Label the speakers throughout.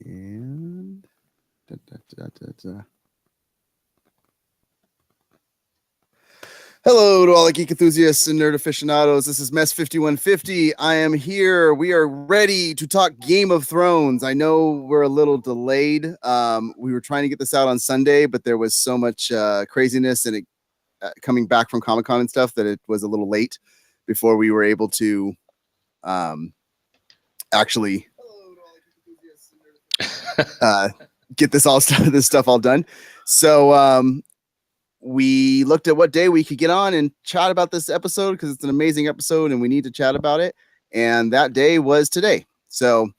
Speaker 1: And hello to all the geek enthusiasts and nerd aficionados. This is Mess 5150. I am here. We are ready to talk Game of Thrones. I know we're a little delayed. We were trying to get this out on Sunday, but there was so much craziness and coming back from Comic-Con and stuff that it was a little late before we were able to actually get this stuff all done. So we looked at what day we could get on and chat about this episode because it's an amazing episode and we need to chat about it. And that day was today. So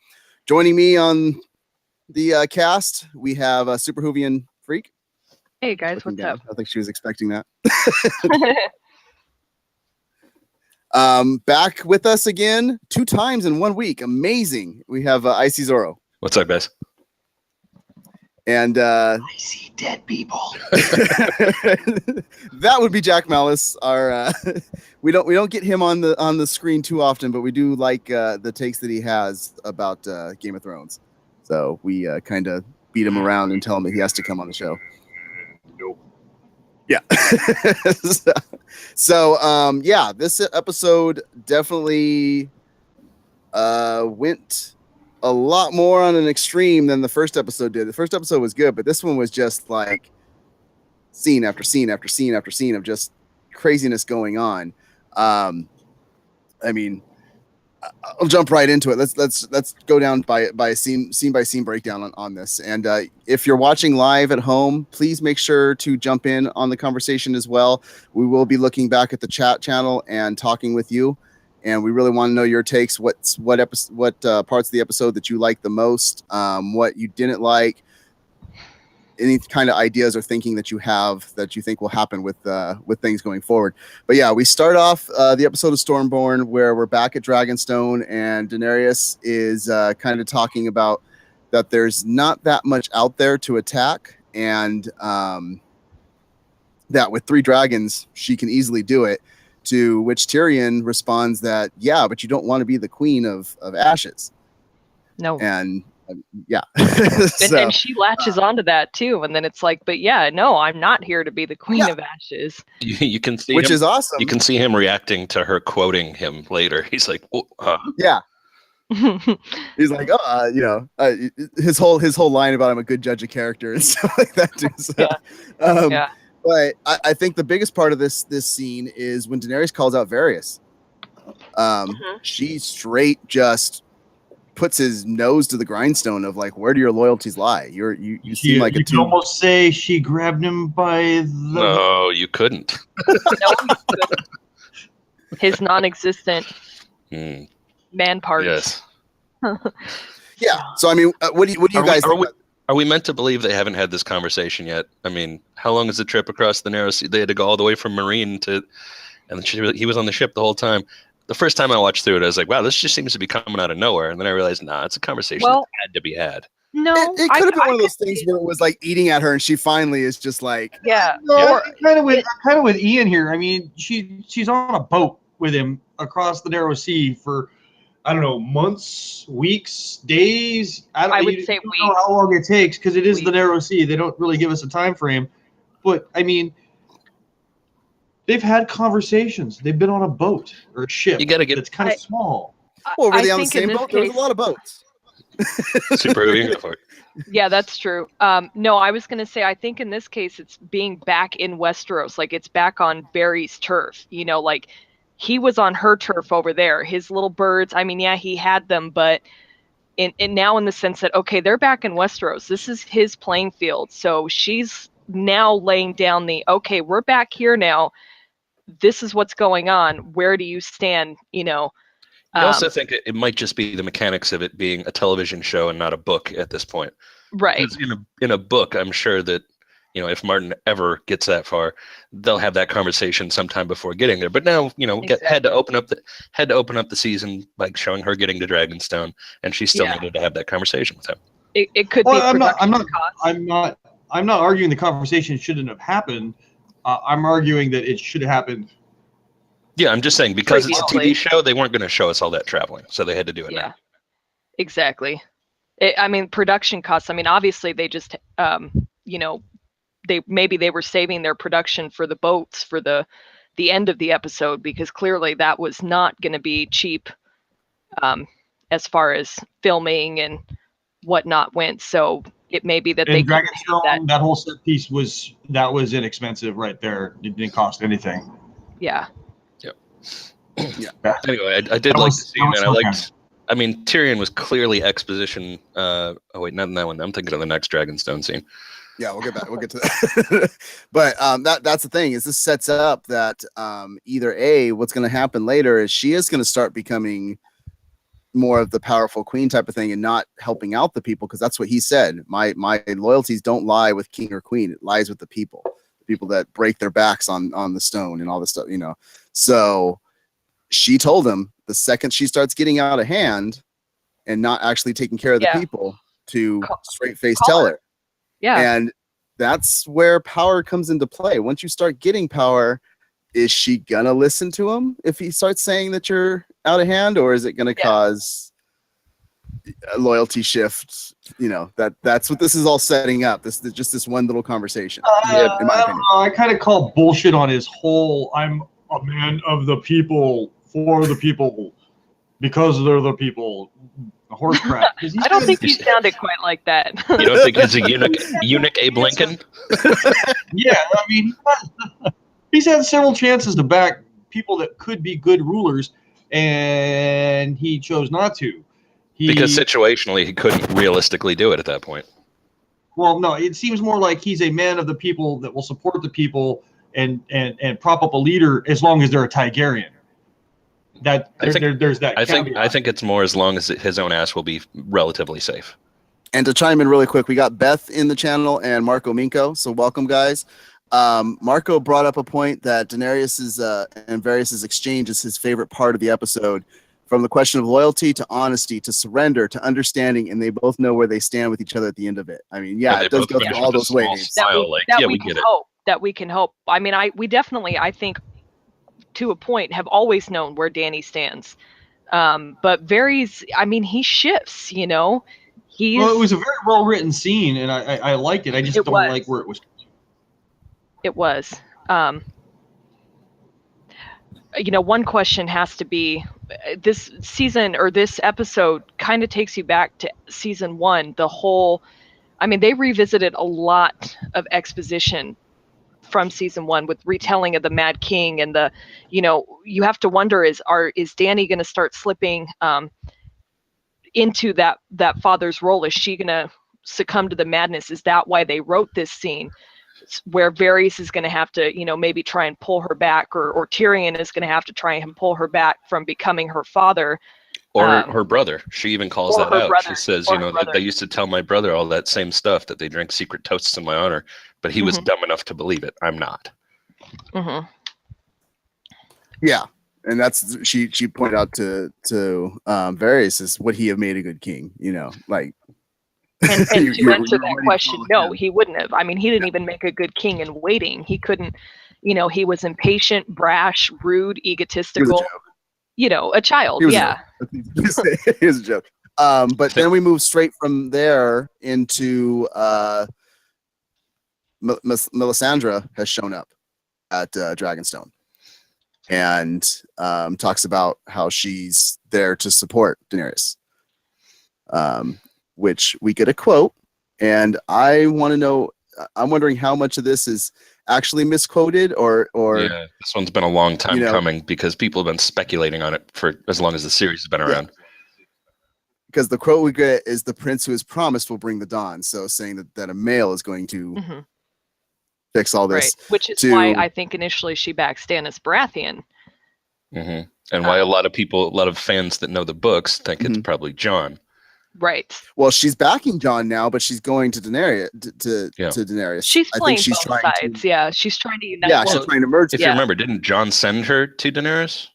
Speaker 1: joining me on the cast, we have a Super Hoovian Freak.
Speaker 2: Hey guys, what's up?
Speaker 1: I think she was expecting that. Back with us again 2 times in 1 week. Amazing. We have Icy Zorro.
Speaker 3: What's up, guys?
Speaker 1: And
Speaker 4: I see dead people.
Speaker 1: That would be Jack Malice. Our we don't get him on the screen too often, but we do like the takes that he has about Game of Thrones. So we kind of beat him around and tell him that he has to come on the show.
Speaker 4: Nope.
Speaker 1: Yeah. So yeah, this episode definitely went a lot more on an extreme than the first episode did. The first episode was good, but this one was just like scene after scene after scene after scene of just craziness going on. I mean, I'll jump right into it. Let's go down by scene by scene breakdown on this. And if you're watching live at home, please make sure to jump in on the conversation as well. We will be looking back at the chat channel and talking with you. And we really want to know your takes. What parts of the episode that you like the most? What you didn't like? Any kind of ideas or thinking that you have that you think will happen with things going forward. But yeah, we start off the episode of Stormborn where we're back at Dragonstone and Daenerys is kind of talking about that there's not that much out there to attack, and that with 3 dragons she can easily do it. To which Tyrion responds that, yeah, but you don't want to be the queen of ashes.
Speaker 2: No.
Speaker 1: And yeah.
Speaker 2: And she latches onto that too. And then it's like, but yeah, no, I'm not here to be the queen of ashes.
Speaker 3: You can see
Speaker 1: which
Speaker 3: him,
Speaker 1: is awesome.
Speaker 3: You can see him reacting to her quoting him later. He's like,
Speaker 1: yeah. He's like, his whole line about I'm a good judge of character and stuff like that too. So,
Speaker 2: yeah.
Speaker 1: But I think the biggest part of this scene is when Daenerys calls out Varys. She straight just puts his nose to the grindstone of like, where do your loyalties lie? You seem like
Speaker 4: you could almost say she grabbed him by the.
Speaker 3: No, you couldn't.
Speaker 2: No, you couldn't. His non-existent man parts.
Speaker 3: Yes.
Speaker 1: Yeah. So I mean, what do you guys?
Speaker 3: Are we meant to believe they haven't had this conversation yet? I mean, how long is the trip across the narrow sea? They had to go all the way from Marine and he was on the ship the whole time. The first time I watched through it, I was like, wow, this just seems to be coming out of nowhere. And then I realized, it's a conversation that had to be had.
Speaker 2: No,
Speaker 1: it could have been one of those things where it was like eating at her and she finally is just like,
Speaker 2: yeah.
Speaker 4: No, kind of with Ian here. I mean, she's on a boat with him across the narrow sea for, I don't know, months, weeks, days.
Speaker 2: I would say
Speaker 4: weeks. I don't know how long it takes because it is the narrow sea. They don't really give us a time frame. But, I mean, they've had conversations. They've been on a boat or a ship.
Speaker 3: You got to get
Speaker 4: it's kind of small.
Speaker 1: Well, were they on the same boat? There was a lot of boats.
Speaker 3: Super Hoovian for it.
Speaker 2: Yeah, that's true. No, I was going to say, I think in this case, it's being back in Westeros. Like, it's back on Barry's turf. You know, like, he was on her turf over there. His little birds, I mean, yeah, he had them, but now in the sense that, okay, they're back in Westeros. This is his playing field. So she's now laying down okay, we're back here now. This is what's going on. Where do you stand? You know.
Speaker 3: I also think it might just be the mechanics of it being a television show and not a book at this point.
Speaker 2: Right.
Speaker 3: In a book, I'm sure that, if Martin ever gets that far, they'll have that conversation sometime before getting there. But now,
Speaker 2: Exactly.
Speaker 3: had to open up the season by showing her getting to Dragonstone, and she still needed to have that conversation with him.
Speaker 2: It could be.
Speaker 4: I'm not arguing the conversation shouldn't have happened. I'm arguing that it should have happened.
Speaker 3: Yeah, I'm just saying because it's a TV show, they weren't going to show us all that traveling, so they had to do it now.
Speaker 2: Exactly. I mean, production costs. I mean, obviously they just, you know, they were saving their production for the boats for the end of the episode, because clearly that was not going to be cheap, as far as filming and whatnot went. So it may be that they
Speaker 4: And
Speaker 2: couldn't have
Speaker 4: Dragonstone, that whole set piece was inexpensive right there. It didn't cost anything.
Speaker 2: Yeah.
Speaker 3: Anyway, I did like the scene, and I liked. I mean, Tyrion was clearly exposition. Oh wait, not in that one. I'm thinking of the next Dragonstone scene.
Speaker 1: Yeah, we'll get back. We'll get to that. But that's the thing, is this sets up that either A, what's going to happen later is she is going to start becoming more of the powerful queen type of thing and not helping out the people, because that's what he said. My loyalties don't lie with king or queen. It lies with the people that break their backs on the stone and all this stuff, you know. So she told him the second she starts getting out of hand and not actually taking care of the people, to straight face tell her.
Speaker 2: Yeah.
Speaker 1: And that's where power comes into play. Once you start getting power, is she gonna listen to him if he starts saying that you're out of hand, or is it gonna cause a loyalty shift? You know, that's what this is all setting up. This is just this one little conversation. In my opinion.
Speaker 4: I kind of call bullshit on his whole "I'm a man of the people, for the people, because they're the people" horse crap.
Speaker 2: I don't think he sounded quite like that.
Speaker 3: You don't think he's a eunuch Abe Lincoln?
Speaker 4: Yeah, I mean, he's had several chances to back people that could be good rulers, and he chose not to.
Speaker 3: Because situationally, he couldn't realistically do it at that point.
Speaker 4: Well, no, it seems more like he's a man of the people that will support the people and prop up a leader as long as they're a Targaryen. There's that.
Speaker 3: I think it's more as long as his own ass will be relatively safe.
Speaker 1: And to chime in really quick, we got Beth in the channel and Marco Minko. So welcome, guys. Marco brought up a point that Daenerys's and Varys' exchange is his favorite part of the episode. From the question of loyalty to honesty to surrender to understanding, and they both know where they stand with each other at the end of it. I mean, yeah, it does go through all those waves.
Speaker 3: We get it.
Speaker 2: That we can hope. I mean, we definitely, I think, to a point, have always known where Dany stands. But Varys, I mean, he shifts, you know.
Speaker 4: Well, it was a very well written scene, and I liked it. I just don't like where it was.
Speaker 2: It was. You know, one question has to be, this season or this episode kind of takes you back to season 1. I mean, they revisited a lot of exposition from season 1 with retelling of the Mad King, and you have to wonder, is Dany going to start slipping into that father's role? Is she going to succumb to the madness? Is that why they wrote this scene where Varys is going to have to, maybe try and pull her back, or Tyrion is going to have to try and pull her back from becoming her father?
Speaker 3: Or her brother. She even calls that out. She says, they used to tell my brother all that same stuff, that they drank secret toasts in my honor, but he was dumb enough to believe it. I'm not.
Speaker 2: Mm-hmm.
Speaker 1: Yeah. And that's, she pointed out to Varys, is would he have made a good king? Like.
Speaker 2: And to answer that question, no, he wouldn't have. I mean, he didn't even make a good king in waiting. He couldn't, he was impatient, brash, rude, egotistical. A child. Yeah.
Speaker 1: He was a joke. But then we move straight from there into Melisandre has shown up at Dragonstone and talks about how she's there to support Daenerys. Which we get a quote, and I want to know. I'm wondering how much of this is actually misquoted, or
Speaker 3: yeah, this one's been a long time coming, because people have been speculating on it for as long as the series has been around.
Speaker 1: Because the quote we get is, "The prince who is promised will bring the dawn." So saying that a male is going to fix all this,
Speaker 2: right. Which is why I think initially she backs Stannis Baratheon.
Speaker 3: Mm-hmm. And why a lot of fans that know the books think it's probably Jon.
Speaker 2: Right.
Speaker 1: Well, she's backing Jon now, but she's going to Daenerys. To Daenerys.
Speaker 2: She's playing both sides. Yeah, she's trying to unite.
Speaker 1: Yeah, she's trying to merge.
Speaker 3: If you remember, didn't Jon send her to Daenerys?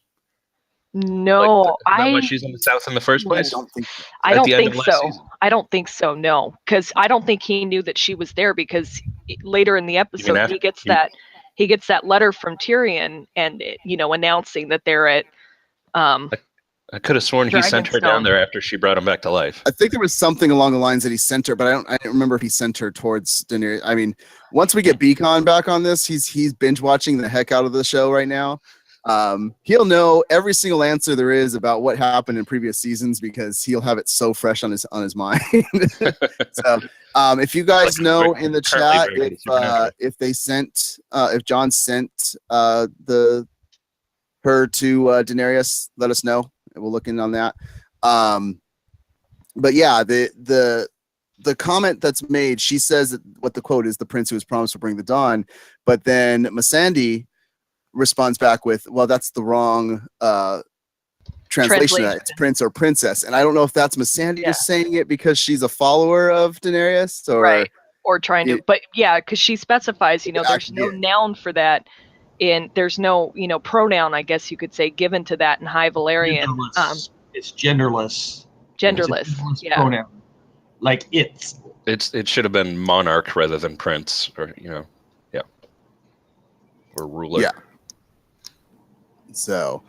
Speaker 2: No,
Speaker 3: is that why she's in the South in the first place?
Speaker 2: I don't think so. I don't think so. No, because I don't think he knew that she was there, because later in the episode he gets that letter from Tyrion, and announcing that they're at
Speaker 3: I could have sworn he sent her down there after she brought him back to life.
Speaker 1: I think there was something along the lines that he sent her, but I don't remember if he sent her towards Daenerys. I mean, once we get Beacon back on this, he's binge watching the heck out of the show right now. He'll know every single answer there is about what happened in previous seasons because he'll have it so fresh on his mind. So, if you guys know in the chat if John sent her to Daenerys, let us know. We'll look in on that. But yeah, the comment that's made, she says that what the quote is, the prince who was promised to bring the dawn, but then Missandei responds back with, well, that's the wrong translation of that. It's prince or princess. And I don't know if that's Missandei just saying it because she's a follower of Daenerys
Speaker 2: or trying to, but yeah, because she specifies, there's no noun for that. There's no, pronoun, I guess you could say, given to that in High Valyrian.
Speaker 4: It's genderless.
Speaker 2: Genderless,
Speaker 4: it's pronoun. Like
Speaker 3: it should have been monarch rather than prince, or or ruler.
Speaker 1: Yeah. So,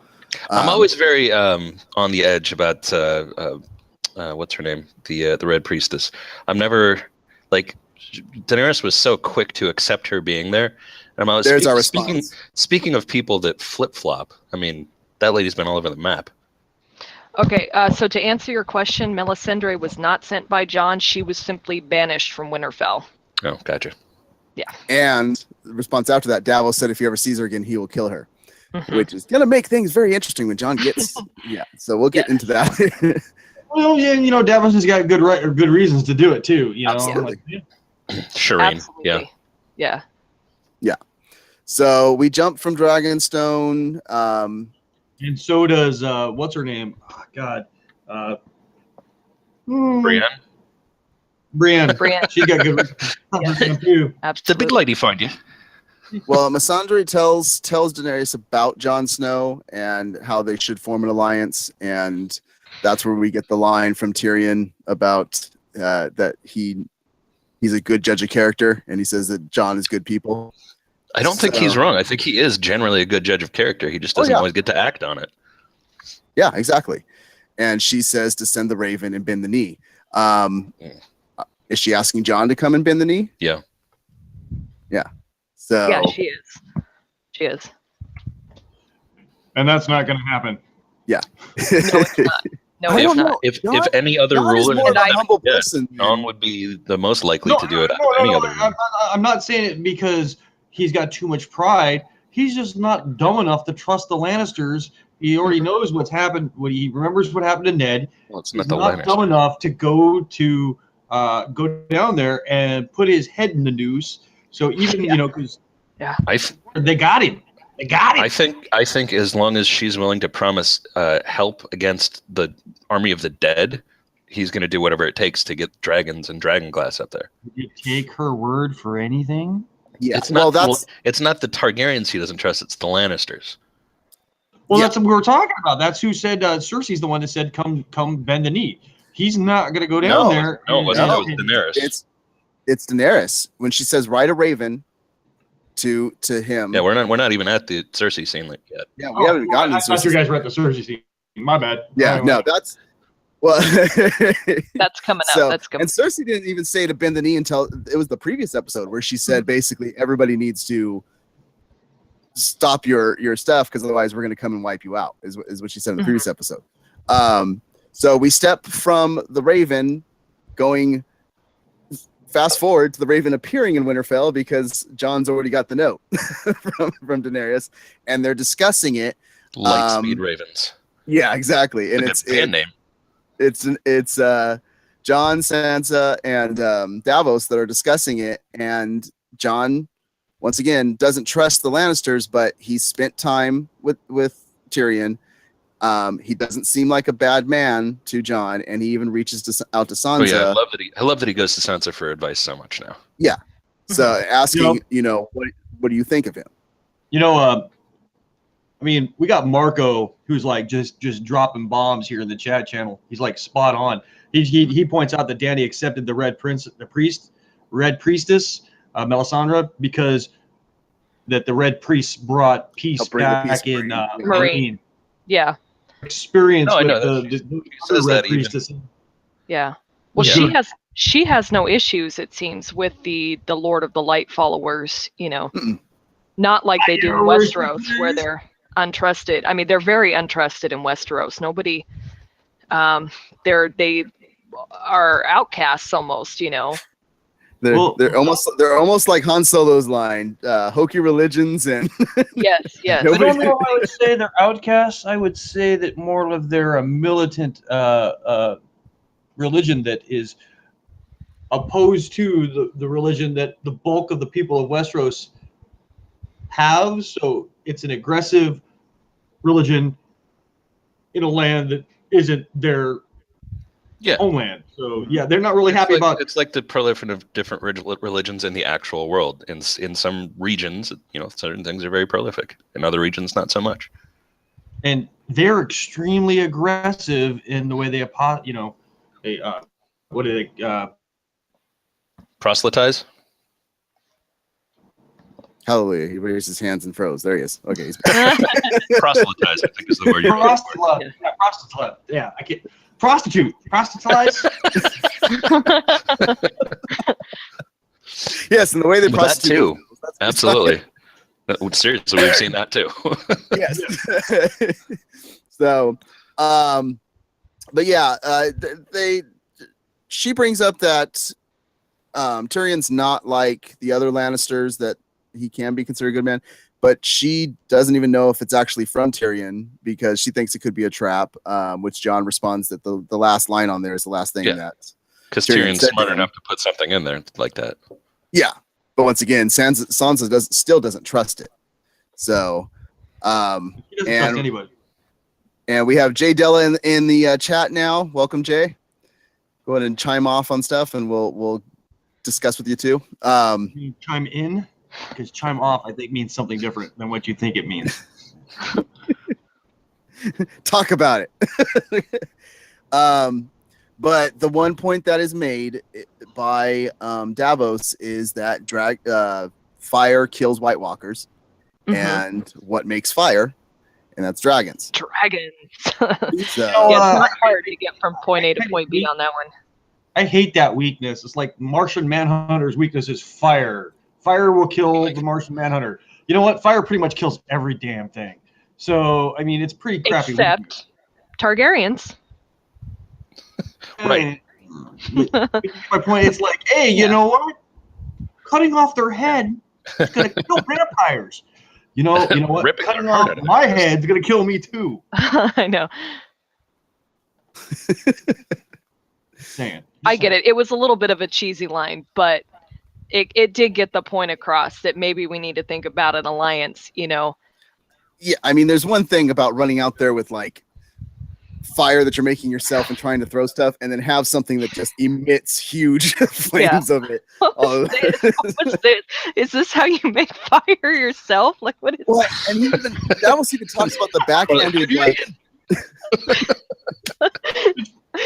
Speaker 3: I'm always very on the edge about what's her name, the Red Priestess. I'm never like Daenerys was so quick to accept her being there.
Speaker 1: There's our response.
Speaker 3: Speaking of people that flip-flop, I mean, that lady's been all over the map.
Speaker 2: Okay, so to answer your question, Melisandre was not sent by Jon. She was simply banished from Winterfell.
Speaker 3: Oh, gotcha.
Speaker 2: Yeah.
Speaker 1: And the response after that, Davos said if he ever sees her again, he will kill her, which is going to make things very interesting when Jon gets... so we'll get into that.
Speaker 4: Well, yeah, Davos has got good reasons to do it, too.
Speaker 1: Absolutely.
Speaker 3: Shireen,
Speaker 2: absolutely. Yeah.
Speaker 1: So we jump from Dragonstone.
Speaker 4: And so does what's her name? Oh, God. Brienne. She's got good too.
Speaker 3: Absolutely. The big lady find you.
Speaker 1: Well, Missandei tells Daenerys about Jon Snow and how they should form an alliance, and that's where we get the line from Tyrion about that he's a good judge of character, and he says that Jon is good people.
Speaker 3: I don't think he's wrong. I think he is generally a good judge of character. He just doesn't always get to act on it.
Speaker 1: Yeah, exactly. And she says to send the Raven and bend the knee. Is she asking Jon to come and bend the knee?
Speaker 3: Yeah.
Speaker 1: Yeah. So
Speaker 2: yeah, she is. She is.
Speaker 4: And that's not going to happen.
Speaker 1: Yeah.
Speaker 2: No, it's not. No,
Speaker 3: if,
Speaker 2: it's not.
Speaker 3: If any other
Speaker 1: Jon
Speaker 3: ruler,
Speaker 1: is more of a humble person.
Speaker 3: Jon would be the most likely to do it. Any other ruler.
Speaker 4: I'm not saying it because he's got too much pride. He's just not dumb enough to trust the Lannisters. He already knows what's happened. He remembers what happened to Ned.
Speaker 3: Well, it's
Speaker 4: he's not dumb enough to go down there and put his head in the noose. So even because they got him. They got him.
Speaker 3: I think as long as she's willing to promise help against the army of the dead, he's going to do whatever it takes to get dragons and dragonglass up there.
Speaker 4: Did you take her word for anything?
Speaker 1: Yeah.
Speaker 3: It's not the Targaryens he doesn't trust. It's the Lannisters.
Speaker 4: Well, that's what we were talking about. That's who said Cersei's the one that said, "Come bend the knee." He's not going to go down there.
Speaker 3: No, it wasn't. It was Daenerys.
Speaker 1: It's Daenerys when she says, "Ride a raven." To him.
Speaker 3: Yeah, we're not even at the Cersei scene yet.
Speaker 1: Yeah, we haven't gotten.
Speaker 4: I thought you guys were at the Cersei scene. My bad.
Speaker 1: Yeah, no, that's
Speaker 2: that's coming up. That's coming.
Speaker 1: And Cersei didn't even say to bend the knee until it was the previous episode where she said basically everybody needs to stop your stuff because otherwise we're going to come and wipe you out. Is what she said in the previous episode. So we step from the Raven going. Fast forward to the Raven appearing in Winterfell because Jon's already got the note from Daenerys, and they're discussing it.
Speaker 3: Lightspeed Ravens.
Speaker 1: Yeah, exactly. And it's
Speaker 3: band name.
Speaker 1: It's Jon, Sansa, and Davos that are discussing it, and Jon once again doesn't trust the Lannisters, but he's spent time with Tyrion. He doesn't seem like a bad man to Jon, and he even reaches out to Sansa.
Speaker 3: Oh yeah, I love that he goes to Sansa for advice so much now.
Speaker 1: Yeah, so asking, what do you think of him?
Speaker 4: I mean, we got Marco who's like just dropping bombs here in the chat channel. He's like spot on. He points out that Dany accepted the Red Priestess, Melisandre, because that the Red Priests brought peace back in Meereen.
Speaker 2: Yeah.
Speaker 4: experience with
Speaker 3: the says that
Speaker 4: priestess.
Speaker 2: Yeah. Well, she has no issues, it seems, with the Lord of the Light followers, not like they do in Westeros, where they're untrusted. I mean, they're very untrusted in Westeros. Nobody, they are outcasts almost,
Speaker 1: They're almost like Han Solo's line, hokey religions and
Speaker 2: yes.
Speaker 4: I don't know if I would say they're outcasts. I would say that more of they're a militant religion that is opposed to the religion that the bulk of the people of Westeros have. So it's an aggressive religion in a land that isn't their homeland. So they're not really happy about.
Speaker 3: It's like the proliferation of different religions in the actual world. In some regions, certain things are very prolific. In other regions, not so much.
Speaker 4: And they're extremely aggressive in the way they what do they
Speaker 3: proselytize?
Speaker 1: Hallelujah. He raised his hands and froze. There he is. Okay. He's
Speaker 3: proselytize, I think is the word you're
Speaker 4: proselyte. Yeah, proselyte. Yeah, I can't. Prostitute. Proselytize.
Speaker 1: Yes, and the way they prostitute.
Speaker 3: That too. Absolutely. Seriously, we've seen that too.
Speaker 1: Yes. So, but yeah, she brings up that Tyrion's not like the other Lannisters, that he can be considered a good man, but she doesn't even know if it's actually from Tyrion because she thinks it could be a trap, which John responds that the last line on there is the last thing that...
Speaker 3: Because Tyrion's smart enough to put something in there like that.
Speaker 1: Yeah, but once again, Sansa still doesn't trust it. So,
Speaker 4: he doesn't trust anybody.
Speaker 1: And we have Jay Della in the chat now. Welcome, Jay. Go ahead and chime off on stuff, and we'll discuss with you too.
Speaker 4: You chime in, because chime off I think means something different than what you think it means.
Speaker 1: Talk about it. But the one point that is made by Davos is that fire kills White Walkers, and what makes fire, and that's dragons.
Speaker 2: Dragons.
Speaker 1: So,
Speaker 2: it's not hard to get from point A to point B on that one.
Speaker 4: I hate that weakness. It's like Martian Manhunter's weakness is fire. Fire will kill the Martian Manhunter. You know what? Fire pretty much kills every damn thing. So, I mean, it's pretty crappy.
Speaker 2: Except Targaryens.
Speaker 3: Right.
Speaker 4: My point, it's like, hey, you know what? Cutting off their head is going to kill vampires. You know what? Cutting off my head is going to kill me too.
Speaker 2: I know.
Speaker 4: Saying.
Speaker 2: I get it. It was a little bit of a cheesy line, but it did get the point across that maybe we need to think about an alliance, Yeah,
Speaker 1: I mean, there's one thing about running out there with like fire that you're making yourself and trying to throw stuff, and then have something that just emits huge flames of it.
Speaker 2: What's this? Is this how you make fire yourself? Like, what is
Speaker 1: that? And Davos even talks about the backhanded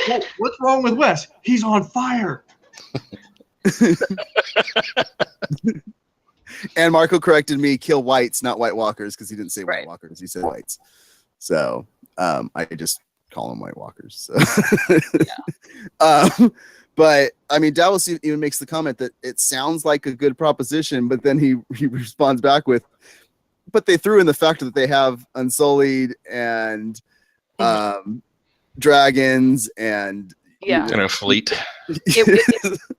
Speaker 4: Well, what's wrong with Wes? He's on fire.
Speaker 1: And Marco corrected me, kill whites, not White Walkers, because he didn't say White Walkers, he said whites. So I just call them White Walkers. So. But I mean, Davos even makes the comment that it sounds like a good proposition, but then he responds back with, but they threw in the fact that they have Unsullied and dragons and
Speaker 3: and a fleet.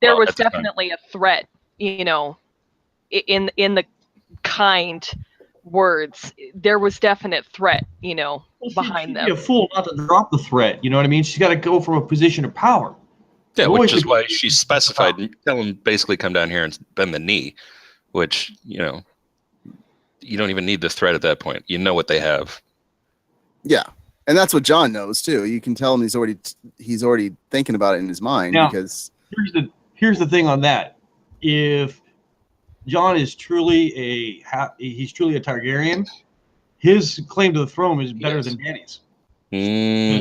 Speaker 2: There was definitely a threat, in the kind words. There was definite threat, behind them.
Speaker 4: She'd be a fool not to drop the threat. You know what I mean? She's got to go from a position of power.
Speaker 3: Yeah, which is why she specified, tell him basically come down here and bend the knee, which, you don't even need the threat at that point. You know what they have.
Speaker 1: Yeah. And that's what John knows too. You can tell him he's already thinking about it in his mind. Now, because
Speaker 4: here's the thing on that. If John is truly he's truly a Targaryen, his claim to the throne is better than Dany's.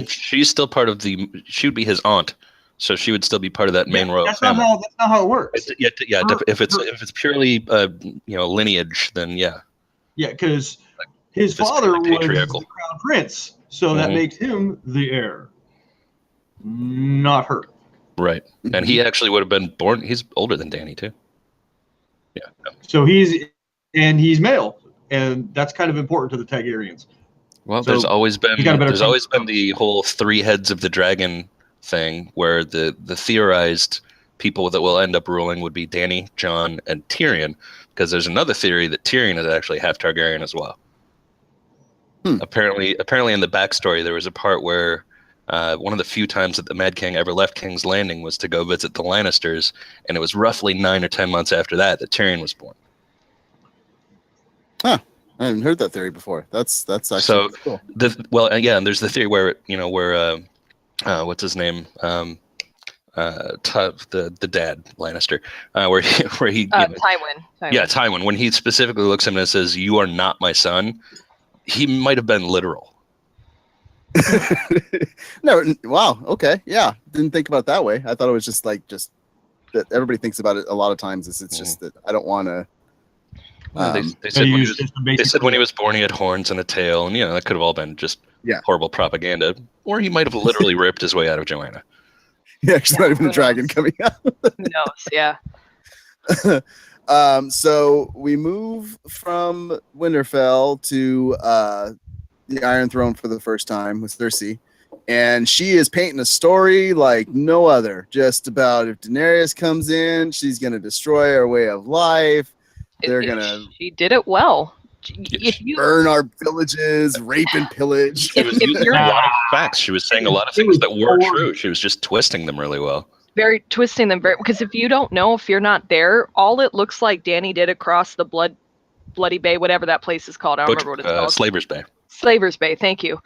Speaker 3: She's still part of she would be his aunt, so she would still be part of that main royal family.
Speaker 4: That's not how it works.
Speaker 3: If it's purely lineage, then yeah.
Speaker 4: Yeah, because his father was the crown prince. So that makes him the heir, not her.
Speaker 3: Right. And he actually would have been born. He's older than Dany too. Yeah. No.
Speaker 4: So he's male, and that's kind of important to the Targaryens.
Speaker 3: Well,
Speaker 4: So
Speaker 3: there's always been
Speaker 4: he got a better chance.
Speaker 3: the whole 3 heads of the dragon thing, where the theorized people that will end up ruling would be Dany, Jon, and Tyrion, because there's another theory that Tyrion is actually half Targaryen as well. Apparently in the backstory, there was a part where one of the few times that the Mad King ever left King's Landing was to go visit the Lannisters, and it was roughly 9 or 10 months after that Tyrion was born.
Speaker 1: Huh. I haven't heard that theory before. That's actually
Speaker 3: so
Speaker 1: cool.
Speaker 3: And there's the theory where what's his name, the dad Lannister, where he
Speaker 2: Tywin.
Speaker 3: Yeah, Tywin, when he specifically looks at him and says, "You are not my son," he might have been literal.
Speaker 1: No, wow, okay, yeah, didn't think about it that way. I thought it was just that everybody thinks about it a lot of times. It's just that I don't want to.
Speaker 3: They said when he was born he had horns and a tail, and that could have all been just horrible propaganda, or he might have literally ripped his way out of Joanna.
Speaker 1: Yeah, she's not even a dragon coming out.
Speaker 2: Who knows? Yeah.
Speaker 1: So we move from Winterfell to the Iron Throne for the first time with Cersei, and she is painting a story like no other, just about if Daenerys comes in, she's going to destroy our way of life.
Speaker 2: She did it well.
Speaker 1: If you burn our villages, rape and pillage.
Speaker 3: She was using a lot of facts. She was saying a lot of things that were true. She was just twisting them really well.
Speaker 2: Twisting them because if you don't know, if you're not there, all it looks like Dany did across the Bloody Bay, whatever that place is called. I don't remember what it's called.
Speaker 3: Slaver's Bay.
Speaker 2: Slaver's Bay. Thank you.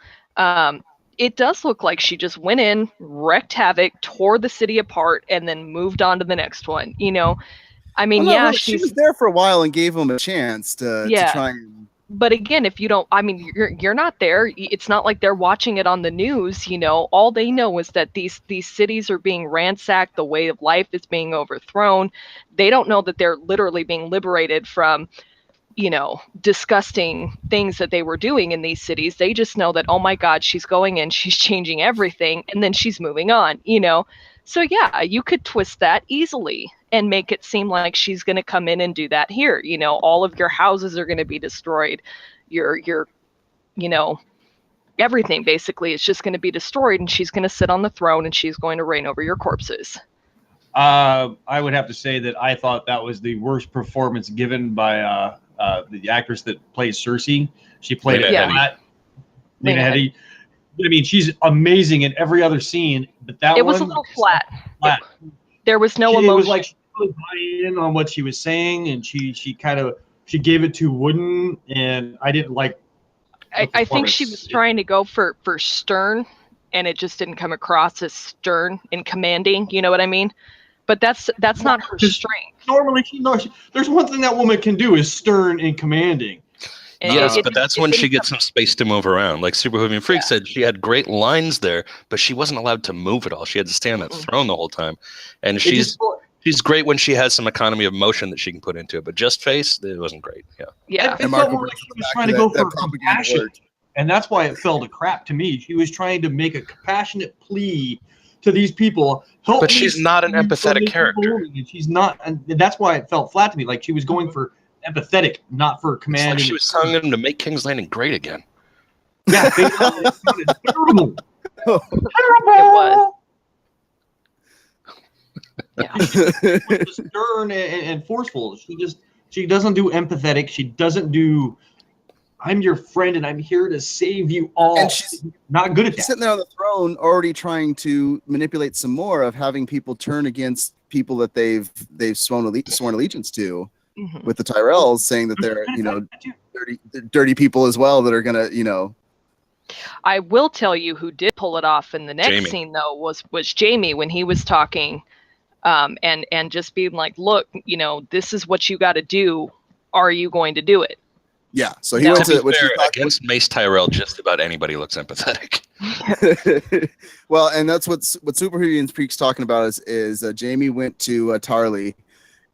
Speaker 2: It does look like she just went in, wreaked havoc, tore the city apart, and then moved on to the next one. I mean,
Speaker 1: she was there for a while and gave him a chance to try and.
Speaker 2: But again, if you don't, I mean, you're not there. It's not like they're watching it on the news. All they know is that these cities are being ransacked. The way of life is being overthrown. They don't know that they're literally being liberated from, disgusting things that they were doing in these cities. They just know that, oh my God, she's going in, she's changing everything, and then she's moving on. So yeah, you could twist that easily and make it seem like she's going to come in and do that here. All of your houses are going to be destroyed. Your everything basically is just going to be destroyed, and she's going to sit on the throne and she's going to reign over your corpses.
Speaker 4: I would have to say that I thought that was the worst performance given by the actress that plays Cersei. She played it flat. Lena Headey. I mean, she's amazing in every other scene, but it
Speaker 2: was a little flat. There was no emotion.
Speaker 4: It was like she really bought in on what she was saying, and she gave it too wooden, and I didn't like.
Speaker 2: I think she was trying to go for stern, and it just didn't come across as stern and commanding. You know what I mean? But that's not her strength.
Speaker 4: Normally, there's one thing that woman can do is stern and commanding.
Speaker 3: Yes, but that's when she gets some space to move around. Like Super Hooving Freak said, she had great lines there, but she wasn't allowed to move at all. She had to stay on that throne the whole time. And she's great when she has some economy of motion that she can put into it, but just face, it wasn't great.
Speaker 2: Yeah.
Speaker 4: It felt like she was trying to go for compassion, and that's why it fell to crap to me. She was trying to make a compassionate plea to these people.
Speaker 3: But she's not an empathetic character.
Speaker 4: And she's not, and that's why it felt flat to me. Like she was going for empathetic, not for commanding.
Speaker 3: It's like she was telling him to make King's Landing great again.
Speaker 4: Yeah, it sounded terrible.
Speaker 2: It was.
Speaker 4: Yeah. Stern and forceful. She doesn't do empathetic. She doesn't do I'm your friend and I'm here to save you all. And she's not good at that.
Speaker 1: She's sitting there on the throne already trying to manipulate some more of having people turn against people that they've sworn allegiance to with the Tyrells, saying that they're, dirty people as well that are going to,
Speaker 2: I will tell you who did pull it off in the next scene though was Jaime when he was talking and just being like, look, this is what you got to do. Are you going to do it?
Speaker 1: Yeah, so he went to
Speaker 3: against Mace Tyrell. Just about anybody looks empathetic.
Speaker 1: Well, and that's what Super Hooving Freak's talking about is Jaime went to Tarly,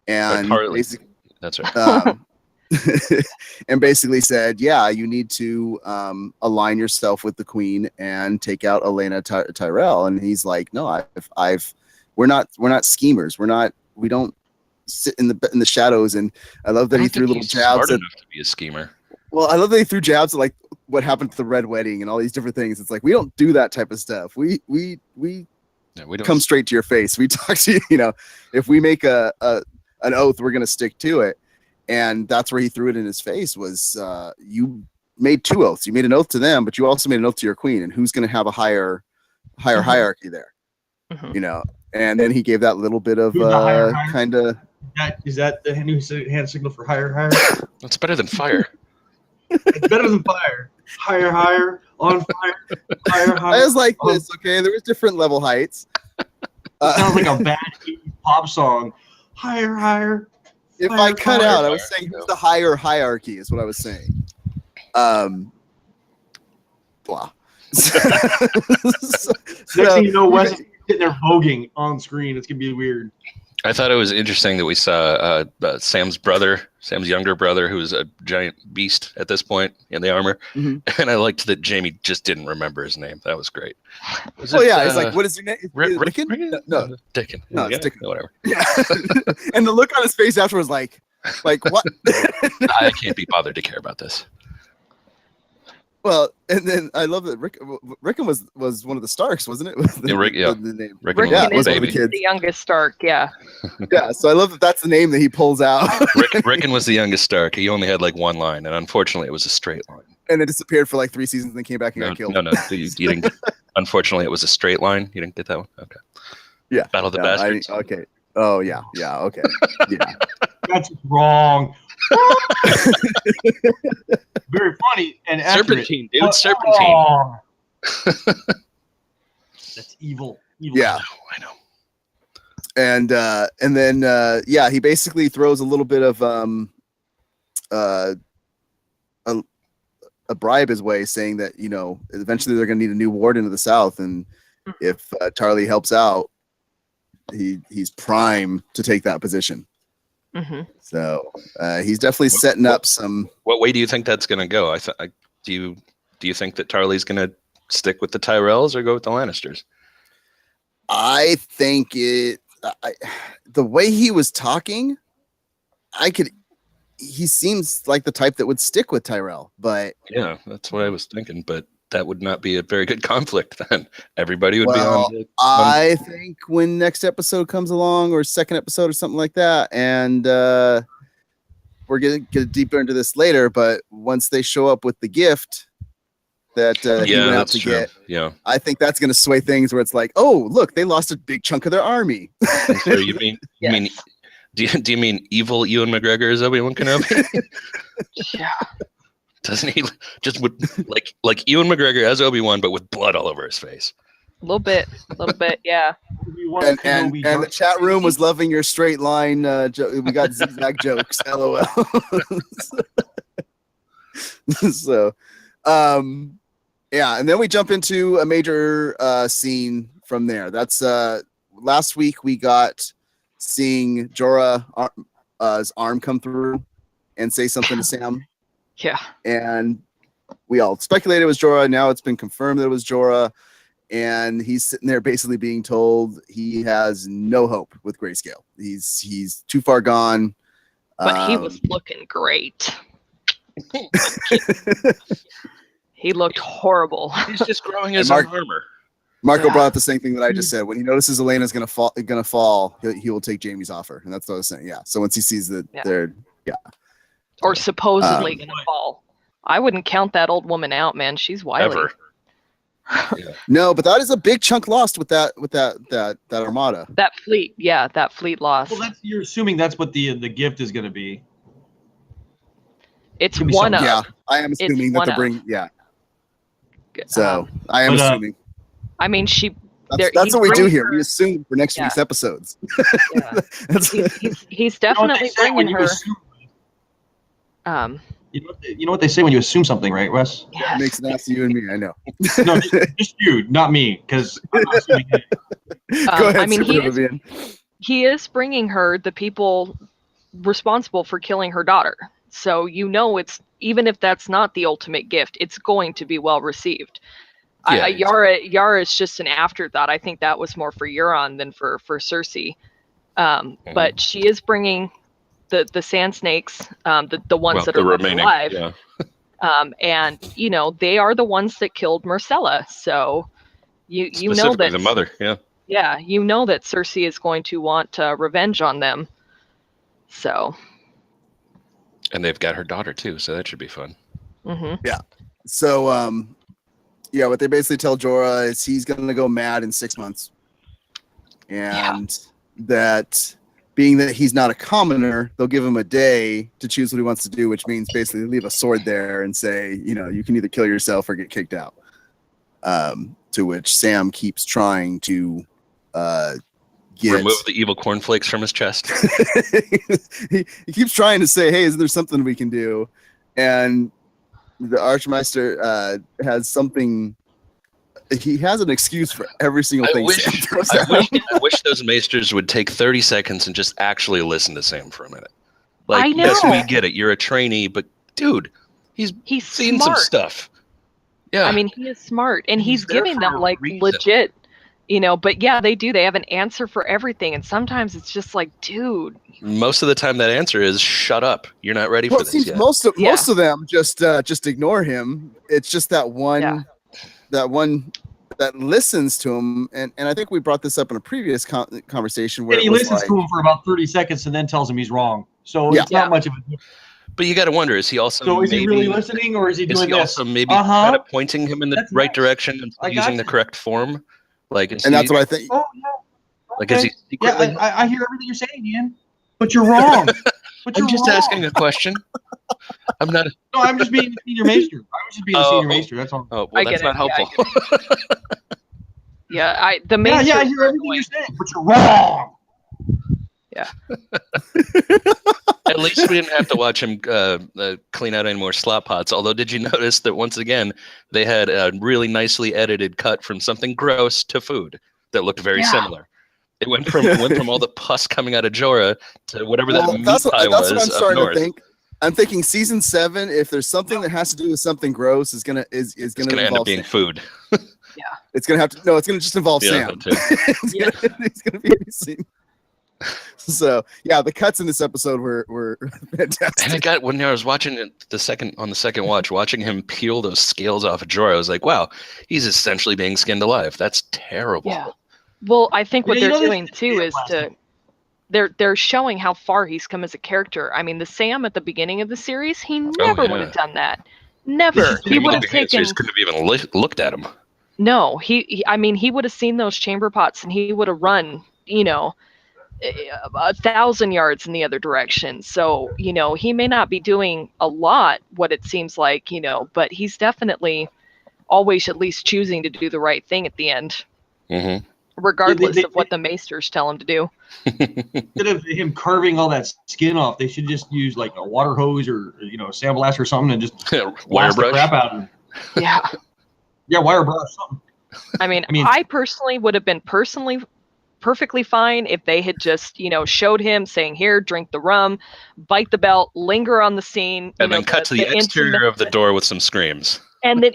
Speaker 1: and
Speaker 3: basically, that's right.
Speaker 1: and basically said, yeah, you need to align yourself with the queen and take out Elena Tyrell. And he's like, no, we're not schemers. We don't sit in the shadows. And I love that he threw little jabs
Speaker 3: smart enough to be a schemer.
Speaker 1: Well, I love that he threw jabs at like what happened to the Red Wedding and all these different things. It's like, we don't do that type of stuff. We
Speaker 3: don't
Speaker 1: come straight to your face. We talk to you, if we make an oath, we're going to stick to it. And that's where he threw it in his face was, you made 2 oaths. You made an oath to them, but you also made an oath to your queen. And who's going to have a higher hierarchy there, And then he gave that little bit of kind of.
Speaker 4: Is that the hand signal for higher?
Speaker 3: That's better than fire.
Speaker 4: It's better than fire. Higher, on fire, higher.
Speaker 1: I was like this, okay? There was different level heights.
Speaker 4: Sounds like a bad pop song. Higher.
Speaker 1: If I cut out, I was saying who's the higher hierarchy is what I was saying. Blah.
Speaker 4: Next thing you know, Wes is sitting there voguing on screen. It's gonna be weird.
Speaker 3: I thought it was interesting that we saw Sam's younger brother, who was a giant beast at this point in the armor. Mm-hmm. And I liked that Jamie just didn't remember his name. That was great.
Speaker 1: He's like, what is your name?
Speaker 3: Rickon?
Speaker 1: No.
Speaker 3: Dickin.
Speaker 1: No, it's Dickin.
Speaker 3: Whatever.
Speaker 1: Yeah. And the look on his face afterwards, like what?
Speaker 3: I can't be bothered to care about this.
Speaker 1: Well, and then I love that Rickon was one of the Starks, wasn't it? The name.
Speaker 3: Rickon
Speaker 2: is the youngest Stark, yeah.
Speaker 1: Yeah, so I love that that's the name that he pulls out.
Speaker 3: Rickon was the youngest Stark. He only had like one line, and unfortunately, it was a straight line.
Speaker 1: And it disappeared for like 3 seasons, and then came back and got killed.
Speaker 3: No, you didn't. Unfortunately, it was a straight line. You didn't get that one? Okay.
Speaker 1: Yeah.
Speaker 3: Battle of the Bastards.
Speaker 1: Okay. Oh, yeah, okay. Yeah.
Speaker 4: That's wrong. Very funny and accurate.
Speaker 3: Serpentine, dude. Serpentine.
Speaker 4: That's evil.
Speaker 1: Yeah,
Speaker 3: I know.
Speaker 1: And then he basically throws a little bit of a bribe his way, saying that eventually they're going to need a new warden of the South, and if Tarly helps out, he's prime to take that position. Mm-hmm. So he's definitely setting up some. What
Speaker 3: way do you think that's going to go? Do you think that Tarly's going to stick with the Tyrells or go with the Lannisters?
Speaker 1: I think the way he was talking, he seems like the type that would stick with Tyrell, but
Speaker 3: yeah, that's what I was thinking. But that would not be a very good conflict then. Everybody would be on.
Speaker 1: I think when next episode comes along, or second episode or something like that, and we're gonna get deeper into this later, but once they show up with the gift that he went out to get, I think that's gonna sway things where it's like, oh, look, they lost a big chunk of their army.
Speaker 3: So you mean do you mean evil Ewan McGregor as Obi-Wan Kenobi?
Speaker 2: Yeah.
Speaker 3: Doesn't he just like Ewan McGregor as Obi-Wan, but with blood all over his face?
Speaker 2: A little bit, yeah.
Speaker 1: And the chat room was loving your straight line. We got zigzag jokes. LOL. So, and then we jump into a major scene from there. That's last week we got seeing Jorah's arm come through and say something to Sam.
Speaker 2: Yeah.
Speaker 1: And we all speculated it was Jorah. Now it's been confirmed that it was Jorah. And he's sitting there basically being told he has no hope with Grayscale. He's too far gone.
Speaker 2: But he was looking great. He looked horrible.
Speaker 3: He's just growing his armor.
Speaker 1: Marco brought up the same thing that I just said. When he notices Elena's gonna fall, he will take Jamie's offer, and that's what I was saying. Yeah. So once he sees that they're
Speaker 2: or supposedly gonna fall, I wouldn't count that old woman out, man. She's wily.
Speaker 3: Ever.
Speaker 1: No, but that is a big chunk lost with that armada.
Speaker 2: That fleet, that fleet lost.
Speaker 4: Well, you're assuming that's what the gift is going to be.
Speaker 2: It's one of.
Speaker 1: Yeah, I am assuming that to bring. Yeah. So I am assuming.
Speaker 2: I mean,
Speaker 1: That's what we do here. We assume for next week's episodes.
Speaker 2: Yeah. he's definitely bringing her.
Speaker 4: You know what they say when you assume something, right, Wes?
Speaker 2: Yes.
Speaker 1: It makes an ass of you and me. I know.
Speaker 4: No, just you, not me, because I'm not assuming it.
Speaker 1: Go ahead,
Speaker 2: I mean, he is bringing her the people responsible for killing her daughter. So it's, even if that's not the ultimate gift, it's going to be well received.
Speaker 3: Yeah,
Speaker 2: Yara is just an afterthought. I think that was more for Euron than for Cersei. But she is bringing the sand snakes, the ones that are left
Speaker 3: remaining,
Speaker 2: alive.
Speaker 3: yeah.
Speaker 2: And they are the ones that killed Marcella. So you know that
Speaker 3: the mother, yeah.
Speaker 2: Yeah, that Cersei is going to want revenge on them. So.
Speaker 3: And they've got her daughter too, so that should be fun.
Speaker 2: Mm-hmm.
Speaker 1: Yeah. So what they basically tell Jorah is he's going to go mad in 6 months, and that being that he's not a commoner, they'll give him a day to choose what he wants to do, which means basically leave a sword there and say, you can either kill yourself or get kicked out. To which Sam keeps trying to
Speaker 3: remove the evil cornflakes from his chest.
Speaker 1: he keeps trying to say, hey, is there something we can do? And the Archmaester has something. He has an excuse for every single thing.
Speaker 3: I wish those maesters would take 30 seconds and just actually listen to Sam for a minute. Like,
Speaker 2: I know.
Speaker 3: yes, we get it. You're a trainee, but dude, he's seen
Speaker 2: smart.
Speaker 3: some stuff. Yeah.
Speaker 2: I mean, he is smart, and he's giving them like
Speaker 3: reason.
Speaker 2: legit, but yeah, they do. They have an answer for everything. And sometimes it's just like, dude.
Speaker 3: Most of the time that answer is shut up. You're not ready for this yet.
Speaker 1: Most of them just ignore him. It's just that one that listens to him. And I think we brought this up in a previous conversation where
Speaker 4: he listens to him for about 30 seconds and then tells him he's wrong. So it's not much of a.
Speaker 3: But you got to wonder, is he also
Speaker 4: So is he really listening, or is he doing this?
Speaker 3: Also maybe kind of pointing him in the right direction and using the correct form?
Speaker 1: That's what I think.
Speaker 4: Oh, yeah.
Speaker 3: Like, is he secretly...
Speaker 4: I hear everything you're saying, Ian. But you're wrong.
Speaker 3: I'm just asking a question. I'm not.
Speaker 4: No, I'm just being a senior maester. I was just being a senior maester. That's all.
Speaker 3: Oh, well, that's not helpful.
Speaker 2: The maester.
Speaker 4: I hear everything you're saying, but you're wrong.
Speaker 2: Yeah.
Speaker 3: At least we didn't have to watch him clean out any more slop pots. Although, did you notice that once again they had a really nicely edited cut from something gross to food that looked very similar? It went from all the pus coming out of Jorah to whatever that meat pie was. That's what I'm starting to think.
Speaker 1: I'm thinking season 7. If there's something that has to do with something gross, is gonna
Speaker 3: end up being food.
Speaker 2: Yeah,
Speaker 1: it's gonna have to. No, it's gonna just involve Sam. It's gonna be a scene. So the cuts in this episode were fantastic.
Speaker 3: And I got when I was watching it the second watch, watching him peel those scales off of Jorah, I was like, wow, he's essentially being skinned alive. That's terrible.
Speaker 2: Yeah. Well, I think what they're doing too is they're showing how far he's come as a character. I mean, the Sam at the beginning of the series, he never would have done that. Never. He would have taken.
Speaker 3: Couldn't have even looked at him.
Speaker 2: No, he would have seen those chamber pots and he would have run, 1,000 yards in the other direction. So, he may not be doing a lot, what it seems like, but he's definitely always at least choosing to do the right thing at the end.
Speaker 3: Mm-hmm.
Speaker 2: Regardless of what the maesters tell him to do.
Speaker 4: Instead of him carving all that skin off, they should just use like a water hose or a sandblast or something and just
Speaker 3: wire brush.
Speaker 4: The crap out of him.
Speaker 2: Yeah.
Speaker 4: Yeah, wire brush something.
Speaker 2: I mean, I personally would have been perfectly fine if they had just, showed him saying, here, drink the rum, bite the belt, linger on the scene.
Speaker 3: And then cut to the exterior of the door with some screams.
Speaker 2: And then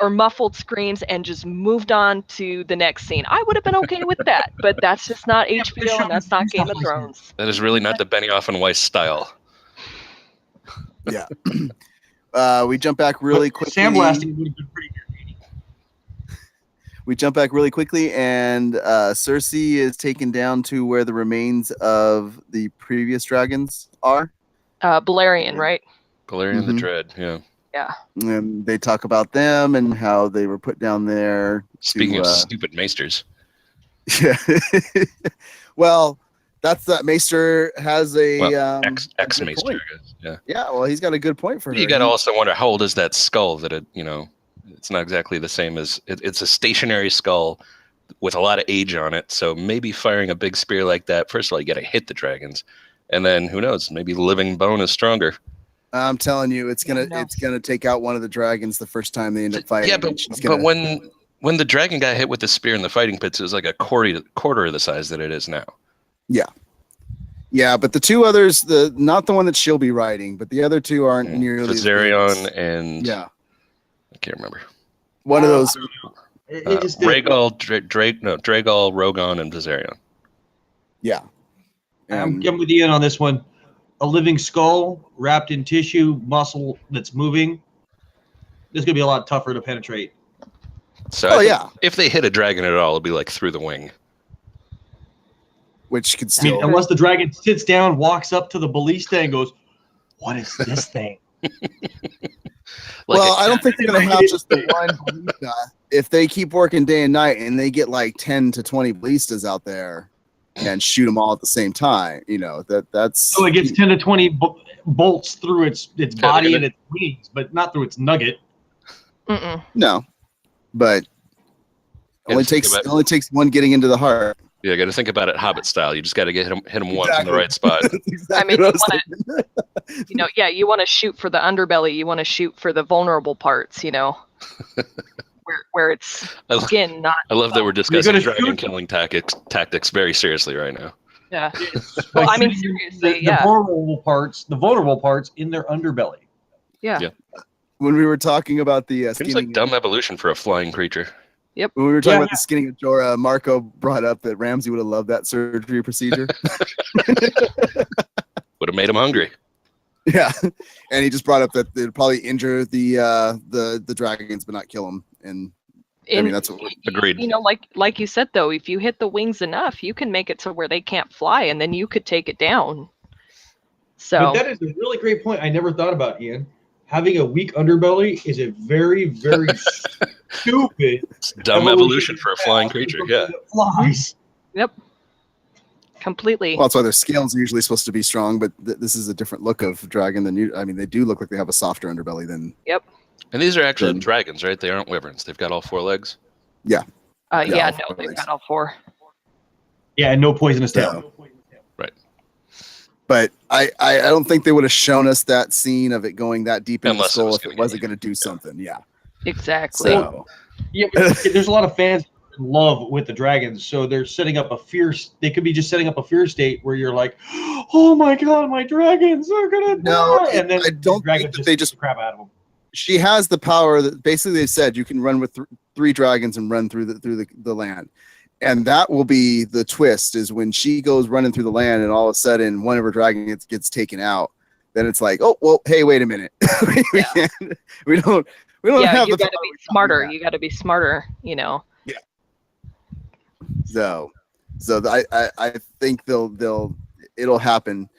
Speaker 2: or muffled screams and just moved on to the next scene. I would have been okay with that, but that's just not HBO and that's not Game of Thrones.
Speaker 3: That is really not the Benioff and Weiss style.
Speaker 1: Yeah. We jump back really quickly.
Speaker 4: Sandblasting would have been pretty good.
Speaker 1: We jump back really quickly, and Cersei is taken down to where the remains of the previous dragons are.
Speaker 2: Balerion, right?
Speaker 3: Balerion the Dread, yeah.
Speaker 2: Yeah.
Speaker 1: And they talk about them and how they were put down there.
Speaker 3: Speaking of stupid maesters.
Speaker 1: Yeah. Well, that's that Maester has a
Speaker 3: ex-Maester, I guess. Yeah.
Speaker 1: Yeah, well, he's got a good point for her.
Speaker 3: You got to also wonder how old is that skull that it's not exactly the same as it's a stationary skull with a lot of age on it. So maybe firing a big spear like that, first of all, you got to hit the dragons. And then who knows, maybe living bone is stronger.
Speaker 1: I'm telling you, it's gonna take out one of the dragons the first time they end up fighting.
Speaker 3: Yeah, but when the dragon got hit with the spear in the fighting pits, it was like a quarter of the size that it is now.
Speaker 1: Yeah. Yeah, but the two others, not the one that she'll be riding, but the other two aren't nearly as good
Speaker 3: Viserion
Speaker 1: as-
Speaker 3: and
Speaker 1: yeah,
Speaker 3: I can't remember.
Speaker 1: one of those.
Speaker 4: It just
Speaker 3: Rhaegal, Dragal, Rogon, and Viserion.
Speaker 1: Yeah,
Speaker 4: I'm
Speaker 1: and
Speaker 4: with Ian on this one. A living skull wrapped in tissue, muscle that's moving. This is gonna be a lot tougher to penetrate.
Speaker 3: So
Speaker 1: Oh,
Speaker 3: I think
Speaker 1: yeah.
Speaker 3: if they hit a dragon at all, it'll be like through the wing.
Speaker 1: which could
Speaker 4: I mean,
Speaker 1: still.
Speaker 4: unless the dragon sits down, walks up to the ballista, and goes, "What is this thing?"
Speaker 1: Well,
Speaker 3: I
Speaker 1: I don't think they're going to have just the one ballista. If they keep working day and night and they get like 10 to 20 ballistas out there and shoot them all at the same time, that's.
Speaker 4: So it gets 10 to 20 bolts through its body
Speaker 3: they're
Speaker 4: and its wings, but not through its nugget.
Speaker 2: Mm-mm.
Speaker 1: No, but
Speaker 3: Yeah,
Speaker 1: only
Speaker 3: think
Speaker 1: takes
Speaker 3: about-
Speaker 1: it only takes one getting into the heart.
Speaker 3: Yeah, got to think about it Hobbit style. You just got to hit him once in the
Speaker 1: Exactly.
Speaker 3: right spot.
Speaker 1: That's exactly
Speaker 2: I mean,
Speaker 1: what I
Speaker 2: you
Speaker 1: was
Speaker 2: wanna-
Speaker 1: thinking.
Speaker 2: you want to shoot for the underbelly. You want to shoot for the vulnerable parts, where it's
Speaker 3: I lo-
Speaker 2: skin, not.
Speaker 3: I love that we're discussing
Speaker 4: gonna
Speaker 3: dragon
Speaker 4: shoot-
Speaker 3: killing tactics very seriously right now.
Speaker 2: Yeah.
Speaker 4: By
Speaker 2: Well, I mean,
Speaker 4: shooting
Speaker 2: seriously,
Speaker 4: the
Speaker 2: yeah.
Speaker 4: vulnerable parts in their underbelly.
Speaker 2: Yeah.
Speaker 3: Yeah.
Speaker 1: When we were talking about the
Speaker 3: Seems
Speaker 1: skinning,
Speaker 3: like dumb evolution for a flying creature.
Speaker 1: when we were talking
Speaker 4: Yeah.
Speaker 1: about the skinning of Jorah, Marco brought up that Ramsey would have loved that surgery procedure.
Speaker 3: Would have made him hungry.
Speaker 1: Yeah, and he just brought up that it'd probably injure the dragons, but not kill them. And I mean, that's what
Speaker 3: Agreed.
Speaker 2: Like you said though, if you hit the wings enough, you can make it to where they can't fly, and then you could take it down. So
Speaker 4: But that is a really great point I never thought about, Ian. Having a weak underbelly is a very, very stupid
Speaker 3: It's dumb evolution for a flying creature. Yeah.
Speaker 4: that flies.
Speaker 2: completely.
Speaker 1: well, that's why their scales are usually supposed to be strong. But this is a different look of dragon than you. I mean, they do look like they have a softer underbelly than.
Speaker 3: And these are actually
Speaker 1: Good.
Speaker 3: dragons, right? They aren't wyverns. They've got all four legs.
Speaker 2: Yeah,
Speaker 1: all
Speaker 2: no,
Speaker 1: four
Speaker 2: they've
Speaker 1: legs.
Speaker 2: got all four.
Speaker 4: Yeah, and no poisonous tail.
Speaker 1: But I don't think they would have shown us that scene of it going that deep into the
Speaker 3: Unless it
Speaker 1: skull
Speaker 3: was
Speaker 1: if
Speaker 3: gonna
Speaker 1: it wasn't
Speaker 3: get-
Speaker 1: going to do something. Yeah.
Speaker 2: Exactly.
Speaker 1: So
Speaker 4: Yeah, but there's a lot of fans in love with the dragons, so they're setting up a fear. They could be just setting up a fear state where you're like, "Oh my god, my dragons are gonna
Speaker 1: No,
Speaker 4: die!" And then
Speaker 1: I don't
Speaker 4: the dragon
Speaker 1: think that they
Speaker 4: just
Speaker 1: just-
Speaker 4: beat the crap out of them.
Speaker 1: she has the power that basically they said you can run with three dragons and run through the land. And that will be the twist is when she goes running through the land and all of a sudden one of her dragons gets taken out. Then it's like, oh, well, hey, wait a minute. we don't
Speaker 2: Yeah,
Speaker 1: have
Speaker 2: you
Speaker 1: the
Speaker 2: got to
Speaker 1: power
Speaker 2: be
Speaker 1: to do
Speaker 2: smarter.
Speaker 1: that.
Speaker 2: You got to be smarter.
Speaker 1: So I think it'll happen.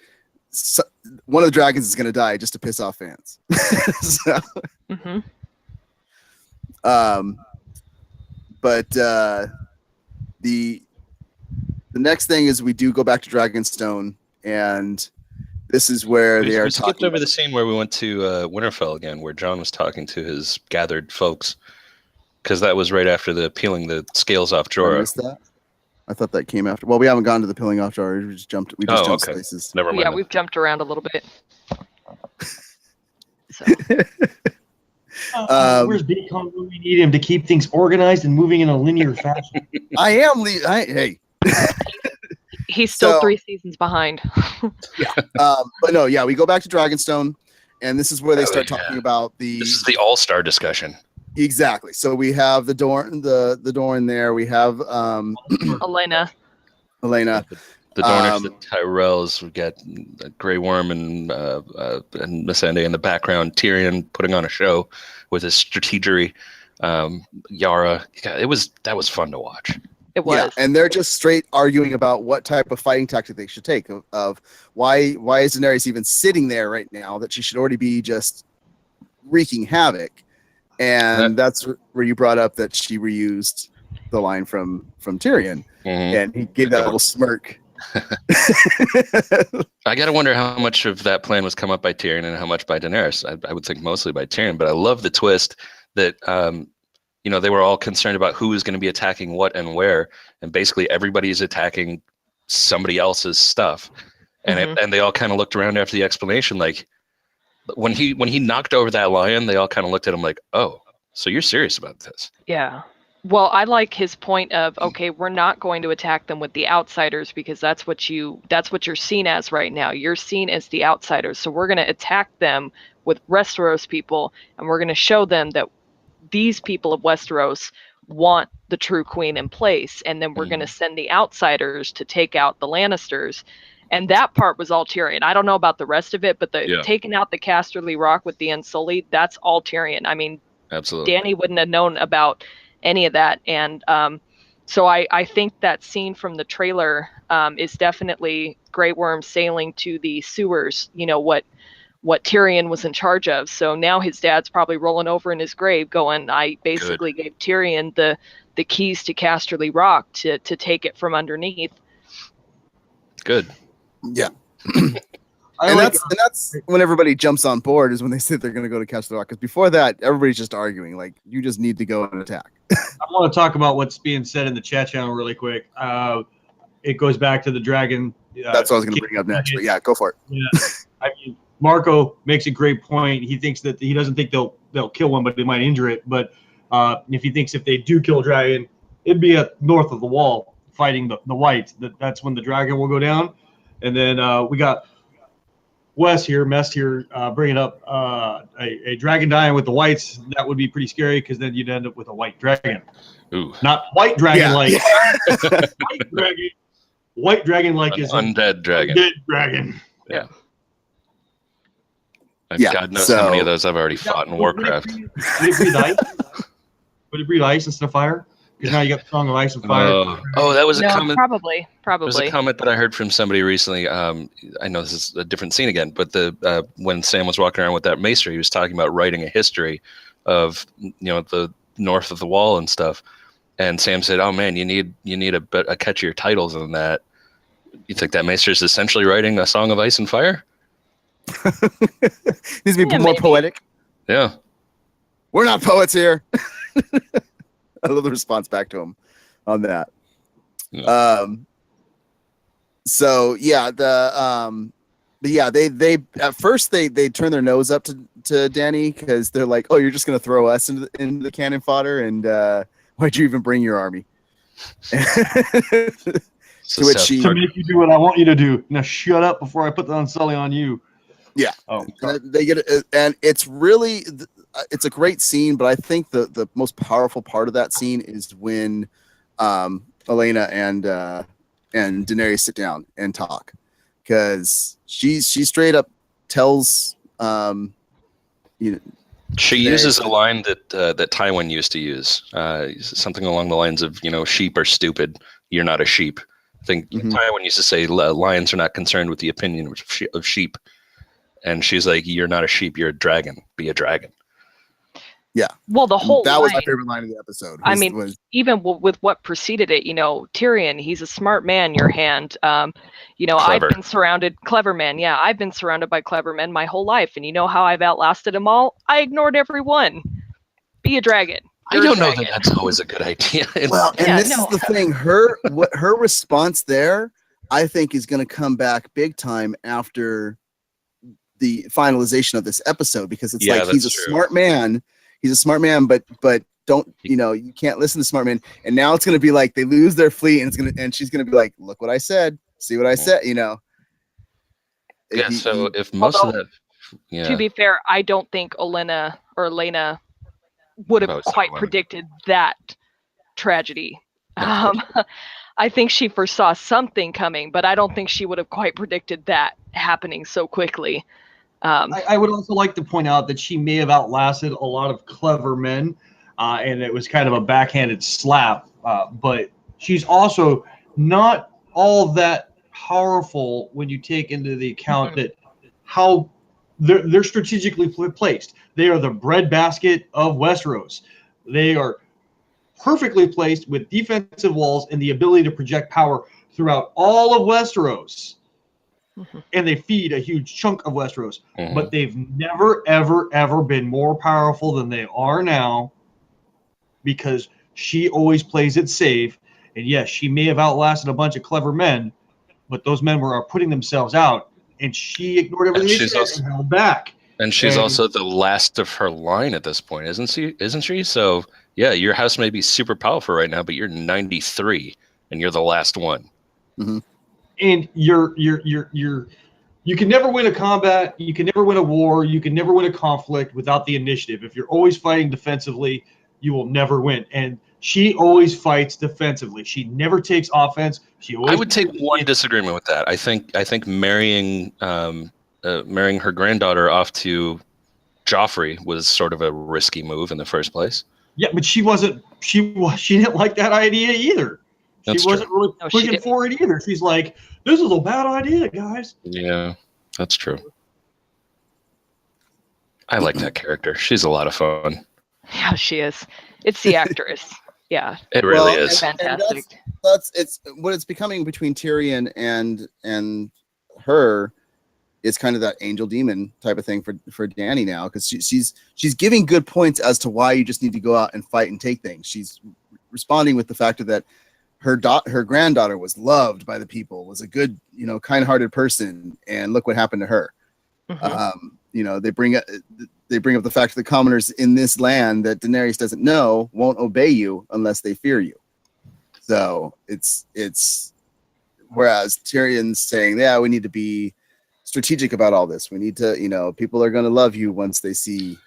Speaker 1: So, one of the dragons is going to die just to piss off fans. So,
Speaker 2: Hmm.
Speaker 1: but the next thing is we do go back to Dragonstone, and this is where they are
Speaker 3: We skipped
Speaker 1: talking
Speaker 3: over the scene where we went to Winterfell again, where Jon was talking to his gathered folks, because that was right after the peeling the scales off
Speaker 1: I
Speaker 3: Jorah.
Speaker 1: missed that. I thought that came after. Well, we haven't gone to the peeling off jar. We just jumped. We just
Speaker 3: Oh,
Speaker 1: jumped
Speaker 3: okay.
Speaker 1: places.
Speaker 3: Never mind.
Speaker 2: Yeah,
Speaker 3: then.
Speaker 2: we've jumped around a little bit. So
Speaker 4: Where's Beacon when we need him to keep things organized and moving in a linear fashion?
Speaker 1: I am. Hey.
Speaker 2: he's still
Speaker 1: So-
Speaker 2: 3 seasons behind.
Speaker 1: But no, yeah, we go back to Dragonstone, and this is where they
Speaker 3: Oh,
Speaker 1: start
Speaker 3: yeah.
Speaker 1: talking about the
Speaker 3: This is the all-star discussion.
Speaker 1: exactly. So we have the Dorn, the Dorn there. We have
Speaker 2: Elena.
Speaker 1: Elena.
Speaker 3: The Dornish,
Speaker 1: Um,
Speaker 3: the Tyrells. We've got Grey Worm and Missandei in the background. Tyrion putting on a show with his strategery. Yara. Yeah, that was fun to watch.
Speaker 2: It was.
Speaker 1: Yeah, and they're just straight arguing about what type of fighting tactic they should take. Of why is Daenerys even sitting there right now? That she should already be just wreaking havoc. And that's where you brought up that she reused the line from Tyrion,
Speaker 3: Mhm.
Speaker 1: and he gave that little smirk.
Speaker 3: I gotta wonder how much of that plan was come up by Tyrion and how much by Daenerys. I would think mostly by Tyrion, but I love the twist that they were all concerned about who was going to be attacking what and where, and basically everybody's attacking somebody else's stuff, and and they all kind of looked around after the explanation, like when he knocked over that lion, they all kind of looked at him like, oh, so you're serious about this?
Speaker 2: Yeah. Well, I like his point of, okay, we're not going to attack them with the outsiders because that's what you're seen as right now. You're seen as the outsiders. So we're going to attack them with Westeros people, and we're going to show them that these people of Westeros want the true queen in place, and then we're going to send the outsiders to take out the Lannisters. And that part was all Tyrion. I don't know about the rest of it, but taking out the Casterly Rock with the Unsullied, that's all Tyrion. I mean,
Speaker 3: Absolutely.
Speaker 2: Dany wouldn't have known about any of that. And so I think that scene from the trailer is definitely Grey Worm sailing to the sewers, what Tyrion was in charge of. So now his dad's probably rolling over in his grave going, I basically gave Tyrion the keys to Casterly Rock to take it from underneath.
Speaker 3: Good.
Speaker 1: Yeah. And that's when everybody jumps on board, is when they say they're going to go to Casterly Rock. Because before that, everybody's just arguing. Like, you just need to go and attack.
Speaker 4: I want to talk about what's being said in the chat channel really quick. It goes back to the dragon.
Speaker 1: That's what I was going to bring up next. But yeah, go for it.
Speaker 4: Yeah. I mean, Marco makes a great point. He thinks that he doesn't think they'll kill one, but they might injure it. But if he thinks if they do kill a dragon, it'd be north of the wall fighting the whites. That's when the dragon will go down. And then we got Mest here, bringing up a dragon dying with the whites. That would be pretty scary because then you'd end up with a white dragon.
Speaker 3: Ooh.
Speaker 4: Not white dragon like white dragon. White dragon like is
Speaker 3: undead dragon.
Speaker 4: Undead dragon.
Speaker 3: Yeah.
Speaker 1: Yeah,
Speaker 3: God knows how many of those I've already fought in Warcraft.
Speaker 4: Would it breathe ice? Would it breathe ice instead of fire? Because now you got the song of ice and fire.
Speaker 3: That was a comment.
Speaker 2: Probably.
Speaker 3: There was a comment that I heard from somebody recently. I know this is a different scene again, but when Sam was walking around with that maester, he was talking about writing a history of the north of the wall and stuff. And Sam said, "Oh man, you need a catchier title than that." You think that maester is essentially writing a song of ice and fire?
Speaker 1: Needs to be more poetic.
Speaker 3: Yeah,
Speaker 1: we're not poets here. I love the response back to him on that.
Speaker 3: Yeah.
Speaker 1: So yeah, they at first they turn their nose up to Dany because they're like, oh, you're just gonna throw us into the cannon fodder, and why'd you even bring your army? To
Speaker 4: make you do what I want you to do. Now shut up before I put the Unsullied on you.
Speaker 1: Yeah.
Speaker 4: Oh,
Speaker 1: they get it, and it's really it's a great scene, but I think the most powerful part of that scene is when Elena and Daenerys sit down and talk, because she straight up tells
Speaker 3: she uses a line that Tywin used to use, something along the lines of, sheep are stupid, you're not a sheep. I think Tywin used to say lions are not concerned with the opinion of sheep. And she's like, you're not a sheep, you're a dragon. Be a dragon. Yeah.
Speaker 2: Well, that
Speaker 1: was my favorite line of the episode.
Speaker 2: Even with what preceded it, Tyrion, he's a smart man, your hand. I've been surrounded, clever man. Yeah, I've been surrounded by clever men my whole life. And you know how I've outlasted them all? I ignored everyone. Be a dragon.
Speaker 3: I don't know that that's always a good idea.
Speaker 1: Well, and this is the thing. Her response there, I think, is going to come back big time after the finalization of this episode, because it's like he's a smart man. He's a smart man, but don't you can't listen to smart men. And now it's going to be like they lose their fleet, and she's going to be like, look what I said. See what I said.
Speaker 3: Yeah. So if most of that,
Speaker 2: to be fair, I don't think Elena would have quite predicted that tragedy. I think she foresaw something coming, but I don't think she would have quite predicted that happening so quickly.
Speaker 4: I would also like to point out that she may have outlasted a lot of clever men, and it was kind of a backhanded slap. But she's also not all that powerful when you take into the account that how they're strategically placed. They are the breadbasket of Westeros. They are perfectly placed with defensive walls and the ability to project power throughout all of Westeros. And they feed a huge chunk of Westeros. But they've never, ever, ever been more powerful than they are now, because she always plays it safe. And yes, she may have outlasted a bunch of clever men, but those men are putting themselves out, and she ignored everything and held back.
Speaker 3: And she's also the last of her line at this point, isn't she? So yeah, your house may be super powerful right now, but you're 93 and you're the last one.
Speaker 1: Mm-hmm.
Speaker 4: And you can never win a combat, you can never win a war, you can never win a conflict without the initiative. If you're always fighting defensively, you will never win. And she always fights defensively. She never takes offense. She always
Speaker 3: I would take one disagreement with that. I think marrying her granddaughter off to Joffrey was sort of a risky move in the first place.
Speaker 4: Yeah, but she didn't like that idea either. She
Speaker 3: That's
Speaker 4: wasn't
Speaker 3: true.
Speaker 4: really
Speaker 2: No, she
Speaker 4: pushing
Speaker 2: didn't.
Speaker 4: for it either. She's like, this is a bad idea, guys.
Speaker 3: Yeah, that's true. I like that character. She's a lot of fun.
Speaker 2: Yeah, she is. It's the actress. Yeah,
Speaker 3: It really
Speaker 1: Well,
Speaker 3: is.
Speaker 2: fantastic.
Speaker 1: That's it's what it's becoming between Tyrion and her. It's kind of that angel demon type of thing for Dany now, because she's giving good points as to why you just need to go out and fight and take things. She's responding with the fact that her granddaughter was loved by the people, was a good, kind-hearted person, and look what happened to her.
Speaker 2: Mhm.
Speaker 1: They bring up the fact that the commoners in this land that Daenerys doesn't know won't obey you unless they fear you. So it's whereas Tyrion's saying, yeah, we need to be strategic about all this. We need to, people are going to love you once they see.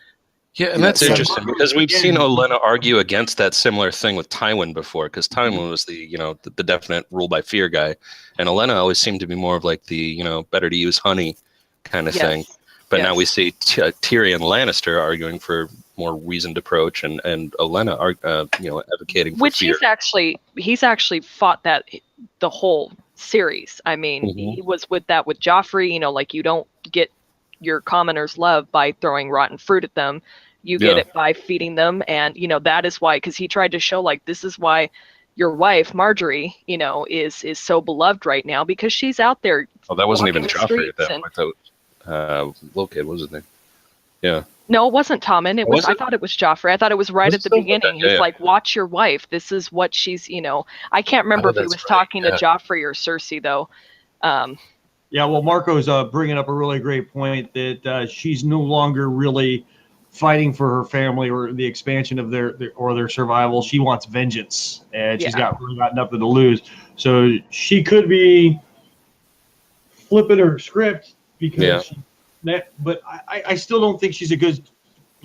Speaker 3: Yeah, and that's interesting because we've seen Olenna argue against that similar thing with Tywin before, because Tywin was the definite rule by fear guy, and Olenna always seemed to be more of like the better to use honey kind of thing. But now we see Tyrion Lannister arguing for more reasoned approach, and Olenna advocating for
Speaker 2: which
Speaker 3: fear.
Speaker 2: he's actually fought that the whole series. I mean, he was with Joffrey. Like, you don't get your commoners' love by throwing rotten fruit at them. You get it by feeding them, and that is why, because he tried to show, like, this is why your wife Marjorie, is so beloved right now, because she's out there.
Speaker 3: Oh, that wasn't even
Speaker 2: walking the
Speaker 3: Joffrey at that
Speaker 2: streets
Speaker 3: point. That was little kid. What was his name? Yeah.
Speaker 2: No, it wasn't Tommen. It was.
Speaker 3: Was it?
Speaker 2: I thought it was Joffrey. I thought it was right
Speaker 3: Was
Speaker 2: at
Speaker 3: it
Speaker 2: the
Speaker 3: still?
Speaker 2: beginning.
Speaker 3: Okay,
Speaker 2: He's like, "Watch your wife. This is what she's." I can't remember if he
Speaker 3: that's
Speaker 2: was
Speaker 3: right,
Speaker 2: talking to Joffrey or Cersei though.
Speaker 4: Yeah, well, Marco's bringing up a really great point that she's no longer really fighting for her family or the expansion of their survival. She wants vengeance, and she's got nothing to lose. So she could be flipping her script because but I still don't think she's a good.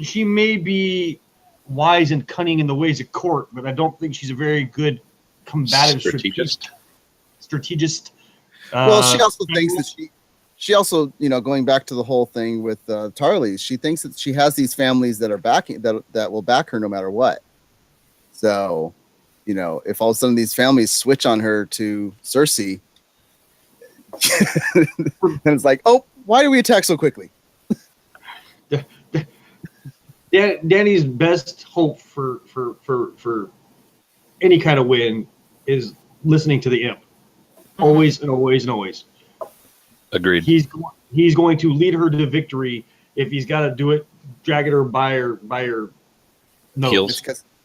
Speaker 4: She may be wise and cunning in the ways of court, but I don't think she's a very good combative strategist.
Speaker 1: Well, she also thinks that she also, going back to the whole thing with Tarly, she thinks that she has these families that are backing that will back her no matter what. So, if all of a sudden these families switch on her to Cersei, then it's like, oh, why do we attack so quickly?
Speaker 4: Danny's best hope for any kind of win is listening to the imp. Always and always and always.
Speaker 3: Agreed.
Speaker 4: He's going to lead her to victory if he's got to do it, dragging her by her nose.
Speaker 3: Heels.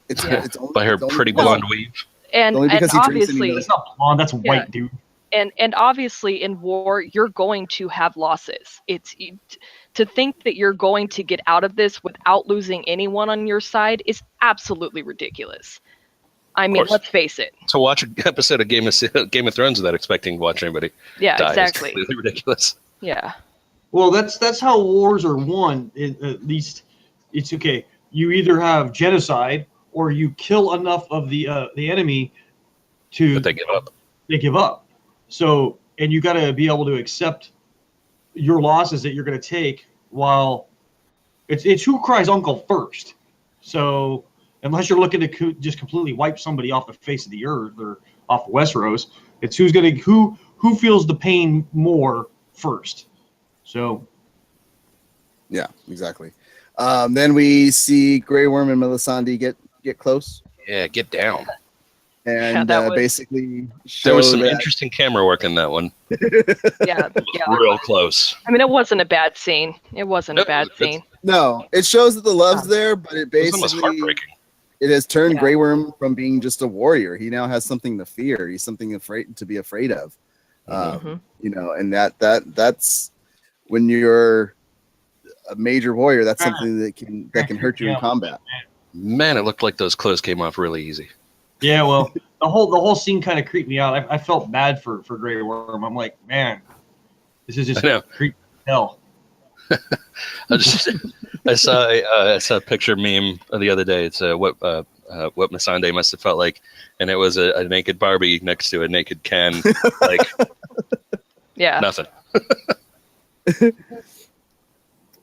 Speaker 1: It's only,
Speaker 3: By her pretty blonde weave.
Speaker 2: And obviously,
Speaker 4: it's not blonde. That's white, dude.
Speaker 2: And obviously, in war, you're going to have losses. To think that you're going to get out of this without losing anyone on your side is absolutely ridiculous. I mean, let's face it.
Speaker 3: To watch an episode of Game of Thrones without expecting to watch anybody die
Speaker 2: exactly.
Speaker 3: is completely ridiculous.
Speaker 2: Yeah.
Speaker 4: Well, that's how wars are won. At least it's okay. You either have genocide or you kill enough of the enemy to.
Speaker 3: But they give up.
Speaker 4: They give up. So, and you got to be able to accept your losses that you're going to take. While it's who cries uncle first. So. Unless you're looking to just completely wipe somebody off the face of the earth or off Westeros, it's who feels the pain more first. So,
Speaker 1: yeah, exactly. Then we see Grey Worm and Melisandre get close.
Speaker 3: Yeah, get down.
Speaker 1: And basically,
Speaker 3: there was some interesting camera work in that one.
Speaker 2: Yeah,
Speaker 3: real close.
Speaker 2: I mean, it wasn't a bad scene. It wasn't a bad scene.
Speaker 1: No, it shows that the love's there, but it basically
Speaker 3: was heartbreaking.
Speaker 1: It has turned Grey Worm from being just a warrior. He now has something to fear. He's something to be afraid of. And that's when you're a major warrior. That's something that can hurt you in combat.
Speaker 3: Man, it looked like those clothes came off really easy.
Speaker 4: Yeah, well, the whole scene kind of creeped me out. I felt bad for Grey Worm. I'm like, man, this is just creepy as hell.
Speaker 3: I saw a picture meme the other day. It's what Missandei must have felt like, and it was a naked Barbie next to a naked Ken. Like,
Speaker 2: yeah,
Speaker 3: nothing.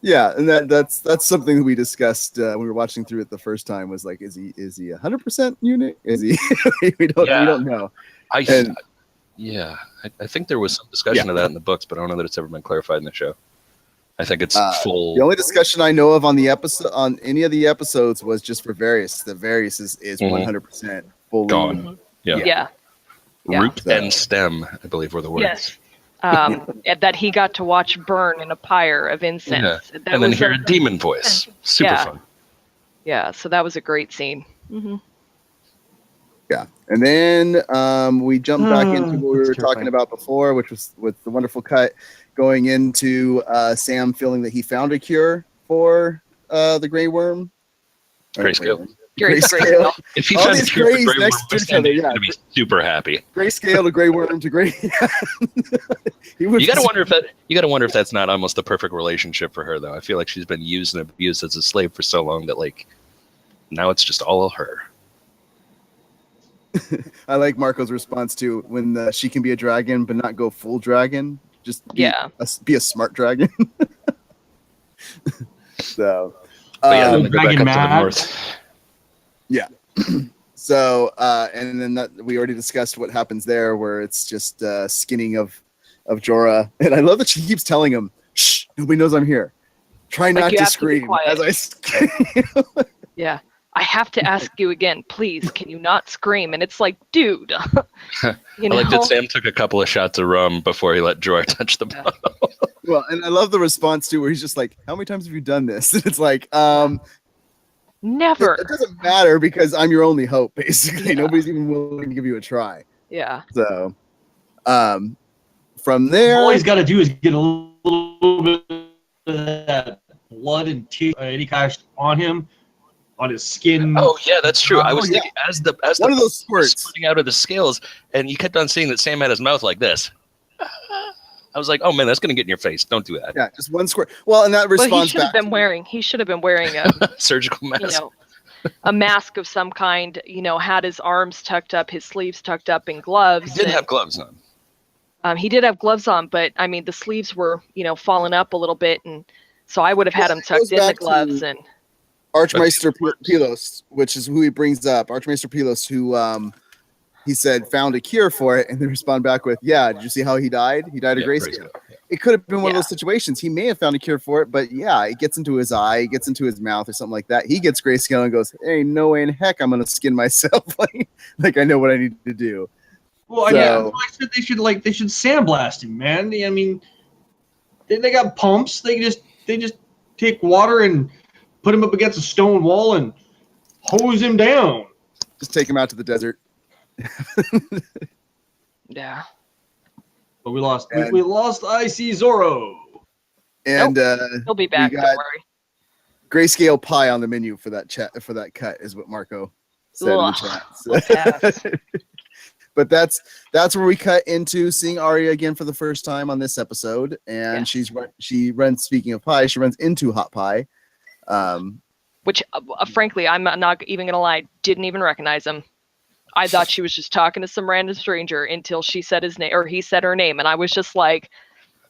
Speaker 1: Yeah, and that's something that we discussed when we were watching through it the first time. Was like, is he 100% eunuch? Is he? we don't know. I
Speaker 3: think there was some discussion of that in the books, but I don't know that it's ever been clarified in the show. I think it's full.
Speaker 1: The only discussion I know of on any of the episodes was just for Varys. That Varys is 100% fully
Speaker 3: gone.
Speaker 2: Yeah.
Speaker 3: Root and stem, I believe, were the words.
Speaker 2: Yes. That he got to watch burn in a pyre of incense.
Speaker 3: Yeah. And then hear a demon voice. Super fun.
Speaker 2: Yeah, so that was a great scene. Mm-hmm.
Speaker 1: Yeah, and then we jump back into what we were talking about before, which was with the wonderful cut going into Sam feeling that he found a cure for the Grey Worm.
Speaker 3: Grayscale.
Speaker 2: Grayscale.
Speaker 3: If he found a cure for Grey Worm, he's going to be super happy.
Speaker 1: Grayscale to Grey Worm to Grey. You
Speaker 3: gotta wonder if that's not almost the perfect relationship for her, though. I feel like she's been used and abused as a slave for so long that like now it's just all her.
Speaker 1: I like Marco's response to when she can be a dragon but not go full dragon. Just be a smart dragon. So,
Speaker 3: then
Speaker 4: dragon mad.
Speaker 1: Yeah. So, and then we already discussed what happens there, where it's just skinning of Jorah, and I love that she keeps telling him, "Shh, nobody knows I'm here. Try not to scream as I scream."
Speaker 2: Yeah. I have to ask you again, please, can you not scream? And it's like, dude.
Speaker 3: I like that Sam took a couple of shots of rum before he let Jorah touch the bottle.
Speaker 1: Well, and I love the response too, where he's just like, how many times have you done this? And it's like,
Speaker 2: never.
Speaker 1: It doesn't matter because I'm your only hope, basically. Yeah. Nobody's even willing to give you a try.
Speaker 2: Yeah.
Speaker 1: So, from there,
Speaker 4: all he's got to do is get a little bit of that blood and any kind on him, on his skin.
Speaker 3: Oh yeah, that's true. I was thinking as the
Speaker 1: one of those squirts
Speaker 3: squirting out of the scales, and you kept on seeing that Sam had his mouth like this. I was like, oh man, that's gonna get in your face. Don't do that.
Speaker 1: Yeah, just one squirt. Well, and that response back.
Speaker 2: He should have been wearing a
Speaker 3: surgical mask.
Speaker 2: A mask of some kind. Had his arms tucked up, his sleeves tucked up, and gloves.
Speaker 3: He did have gloves on.
Speaker 2: He did have gloves on, but I mean, the sleeves were falling up a little bit, and so I would have had him tucked in the gloves and.
Speaker 1: Archmeister Pylos, which is who he brings up. Archmeister Pylos, who he said found a cure for it, and they respond back with, "Yeah, did you see how he died? He died of grayscale." Yeah. It could have been one of those situations. He may have found a cure for it, but yeah, it gets into his eye, it gets into his mouth, or something like that. He gets grayscale and goes, "Hey, no way in heck, I'm gonna skin myself. like I know what I need to do."
Speaker 4: Well, I said they should sandblast him, man. I mean, they got pumps. They just take water and put him up against a stone wall and hose him down.
Speaker 1: Just take him out to the desert.
Speaker 2: Yeah.
Speaker 4: But we lost Icy Zorro.
Speaker 1: And
Speaker 2: he'll be back, don't worry.
Speaker 1: Grayscale pie on the menu for that cut is what Marco said in the chat. But that's where we cut into seeing Arya again for the first time on this episode. And she runs, speaking of pie, she runs into Hot Pie.
Speaker 2: Which, frankly, I'm not even gonna lie, didn't even recognize him. I thought she was just talking to some random stranger until she said his name, or he said her name, and I was just like,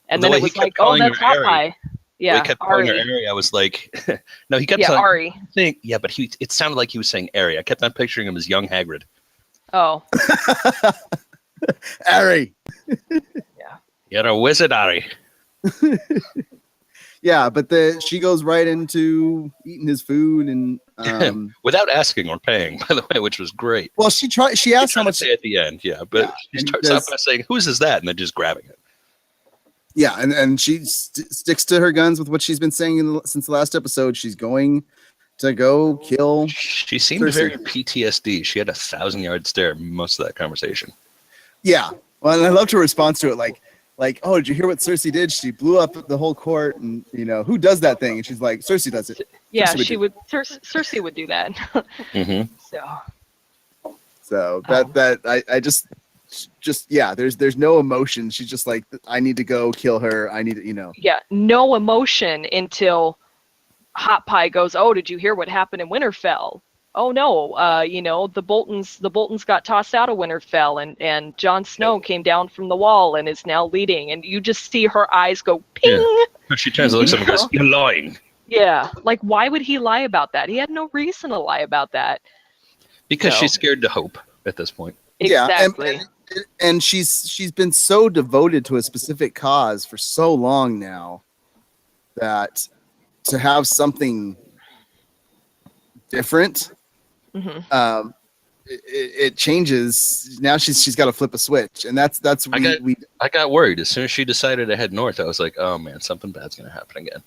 Speaker 2: and then it was like, oh, that's Hot Pie. Yeah,
Speaker 3: he kept calling her Ari. I was like, no, he kept
Speaker 2: Ari.
Speaker 3: Saying, but it sounded like he was saying Ari. I kept on picturing him as young Hagrid.
Speaker 2: Oh,
Speaker 1: Ari.
Speaker 2: Yeah,
Speaker 3: you're a wizard, Ari.
Speaker 1: Yeah, but she goes right into eating his food and
Speaker 3: without asking or paying, by the way, which was great.
Speaker 1: Well, she asked how much
Speaker 3: to say at the end, but she starts off by saying, "Whose is that?" and then just grabbing it.
Speaker 1: Yeah, and she sticks to her guns with what she's been saying since the last episode. She's going to go kill.
Speaker 3: She seemed very PTSD. She had a 1,000-yard stare most of that conversation.
Speaker 1: Yeah, well, and I loved her response to it. Like, like, oh, did you hear what Cersei did? She blew up the whole court, and who does that thing? And she's like, Cersei does it.
Speaker 2: Yeah,
Speaker 1: Cersei
Speaker 2: she would. Cersei would do that.
Speaker 3: Mm-hmm.
Speaker 1: So I just yeah. There's no emotion. She's just like, I need to go kill her. I need to,
Speaker 2: Yeah, no emotion until Hot Pie goes, oh, did you hear what happened in Winterfell? Oh no, the Boltons got tossed out of Winterfell, and Jon Snow came down from the wall and is now leading, and you just see her eyes go ping.
Speaker 3: Yeah. She turns to look at him and goes, "You're lying."
Speaker 2: Yeah, like why would he lie about that? He had no reason to lie about that.
Speaker 3: Because she's scared to hope at this point.
Speaker 2: Exactly.
Speaker 1: Yeah, and she's been so devoted to a specific cause for so long now that to have something different, it changes. Now she's got to flip a switch, and that's
Speaker 3: I got worried as soon as she decided to head north. I was like, oh man, something bad's gonna happen again.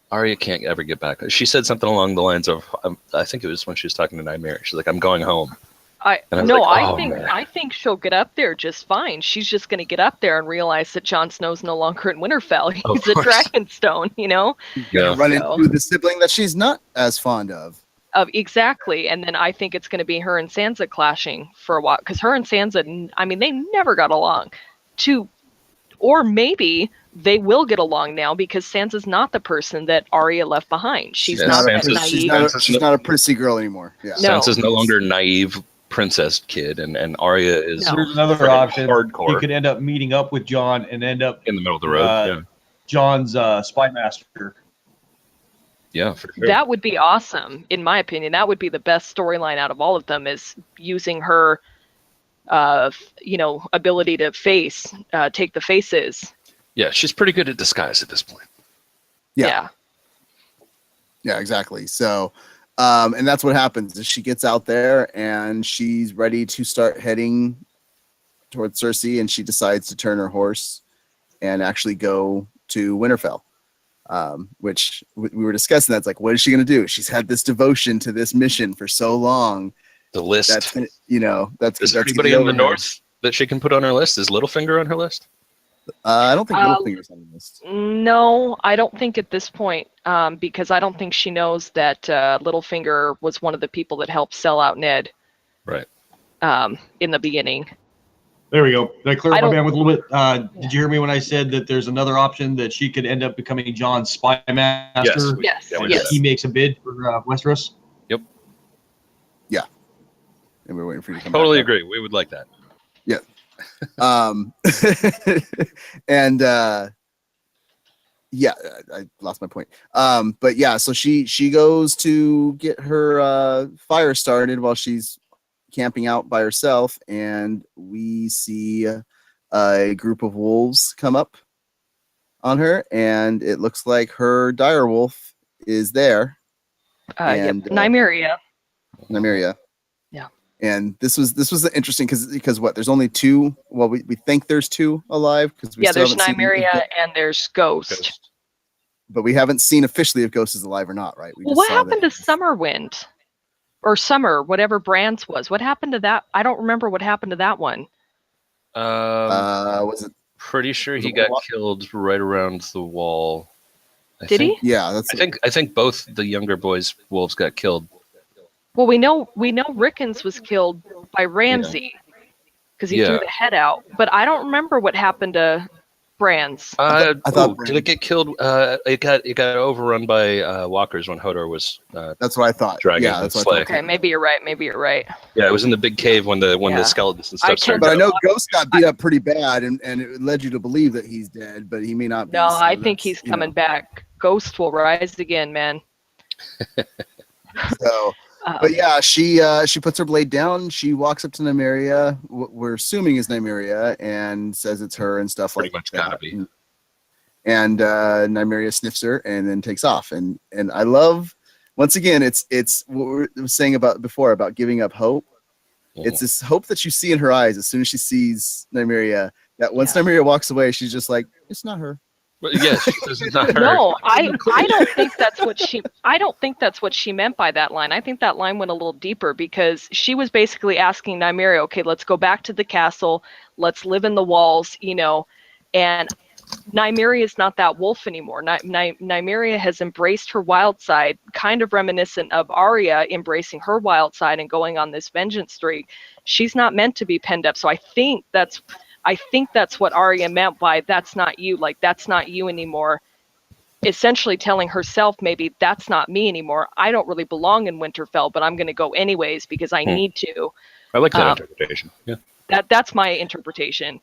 Speaker 3: Arya can't ever get back. She said something along the lines of, I think it was when she was talking to Nymeria. She's like, I'm going home. I
Speaker 2: think she'll get up there just fine. She's just going to get up there and realize that Jon Snow's no longer in Winterfell. He's a Dragonstone,
Speaker 1: Yeah. Run into the sibling that she's not as fond of.
Speaker 2: Exactly. And then I think it's going to be her and Sansa clashing for a while, because her and Sansa, I mean, they never got along. Or maybe they will get along now because Sansa's not the person that Arya left behind. She's not naive.
Speaker 1: She's not a prissy girl anymore. Yeah.
Speaker 2: No.
Speaker 3: Sansa's no longer naive princess kid, and Arya is.
Speaker 4: There's another option.
Speaker 3: Hardcore.
Speaker 4: He could end up meeting up with Jon and end up
Speaker 3: in the middle of the road.
Speaker 4: Jon's spy master.
Speaker 3: Yeah, for sure.
Speaker 2: That would be awesome, in my opinion. That would be the best storyline out of all of them, is using her, ability to take the faces.
Speaker 3: Yeah, she's pretty good at disguise at this point.
Speaker 1: Yeah, exactly. So, and that's what happens is she gets out there and she's ready to start heading towards Cersei, and she decides to turn her horse and actually go to Winterfell. Which we were discussing. That's like, what is she going to do? She's had this devotion to this mission for so long.
Speaker 3: The list.
Speaker 1: That's
Speaker 3: is there anybody in the north that she can put on her list? Is Littlefinger on her list?
Speaker 1: I don't think Littlefinger's on the list.
Speaker 2: No, I don't think at this point, because I don't think she knows that Littlefinger was one of the people that helped sell out Ned.
Speaker 3: Right.
Speaker 2: In the beginning.
Speaker 4: There we go. Did I clear my bandwidth a little bit? Did you hear me when I said that there's another option that she could end up becoming Jon's spy master?
Speaker 2: Yes.
Speaker 4: He makes a bid for Westeros?
Speaker 3: Yep.
Speaker 1: Yeah. And we're waiting for you to come
Speaker 3: Totally
Speaker 1: back
Speaker 3: agree. We would like that.
Speaker 1: Yeah. And I lost my point. But yeah, so she goes to get her fire started while she's camping out by herself, and we see a group of wolves come up on her, and it looks like her direwolf is there.
Speaker 2: Nymeria. Yeah.
Speaker 1: And this was interesting because what? There's only two. Well, we think there's two alive because
Speaker 2: there's Nymeria and there's Ghost.
Speaker 1: But we haven't seen officially if Ghost is alive or not, right?
Speaker 2: What happened to Summerwind? Or Summer, whatever Brands was. What happened to that? I don't remember what happened to that one.
Speaker 1: Was it?
Speaker 3: Pretty sure he got killed right around the wall.
Speaker 2: Did he?
Speaker 1: Yeah,
Speaker 3: I think both the younger boys' wolves got killed.
Speaker 2: Well, we know Rickons was killed by Ramsay because he threw the head out. But I don't remember what happened to Brands.
Speaker 1: I thought
Speaker 3: did it get killed? It got overrun by walkers when Hodor was.
Speaker 1: That's what I thought.
Speaker 3: Yeah,
Speaker 1: that's what I thought.
Speaker 2: Okay, maybe you're right.
Speaker 3: Yeah, it was in the big cave when the skeletons and stuff started.
Speaker 1: But I know Ghost got beat up pretty bad, and it led you to believe that he's dead, but he may not be.
Speaker 2: No, I think he's coming back. Ghost will rise again, man.
Speaker 1: So. But yeah, she puts her blade down. She walks up to Nymeria. We're assuming is Nymeria, and says it's her and stuff
Speaker 3: Pretty
Speaker 1: like
Speaker 3: much
Speaker 1: that.
Speaker 3: Gotta be.
Speaker 1: And Nymeria sniffs her and then takes off. And I love, once again, it's what we were saying about before about giving up hope.
Speaker 3: Mm-hmm.
Speaker 1: It's this hope that you see in her eyes as soon as she sees Nymeria. That once Nymeria walks away, she's just like, it's not her.
Speaker 3: But yes, this is not her.
Speaker 2: No, I don't think that's what she. I don't think that's what she meant by that line. I think that line went a little deeper because she was basically asking Nymeria, "Okay, let's go back to the castle. Let's live in the walls," And Nymeria is not that wolf anymore. Nymeria has embraced her wild side, kind of reminiscent of Arya embracing her wild side and going on this vengeance streak. She's not meant to be penned up. So I think that's what Arya meant by "that's not you." Like, that's not you anymore. Essentially telling herself, maybe that's not me anymore. I don't really belong in Winterfell, but I'm going to go anyways because I need to.
Speaker 3: I like that interpretation. Yeah.
Speaker 2: That's my interpretation.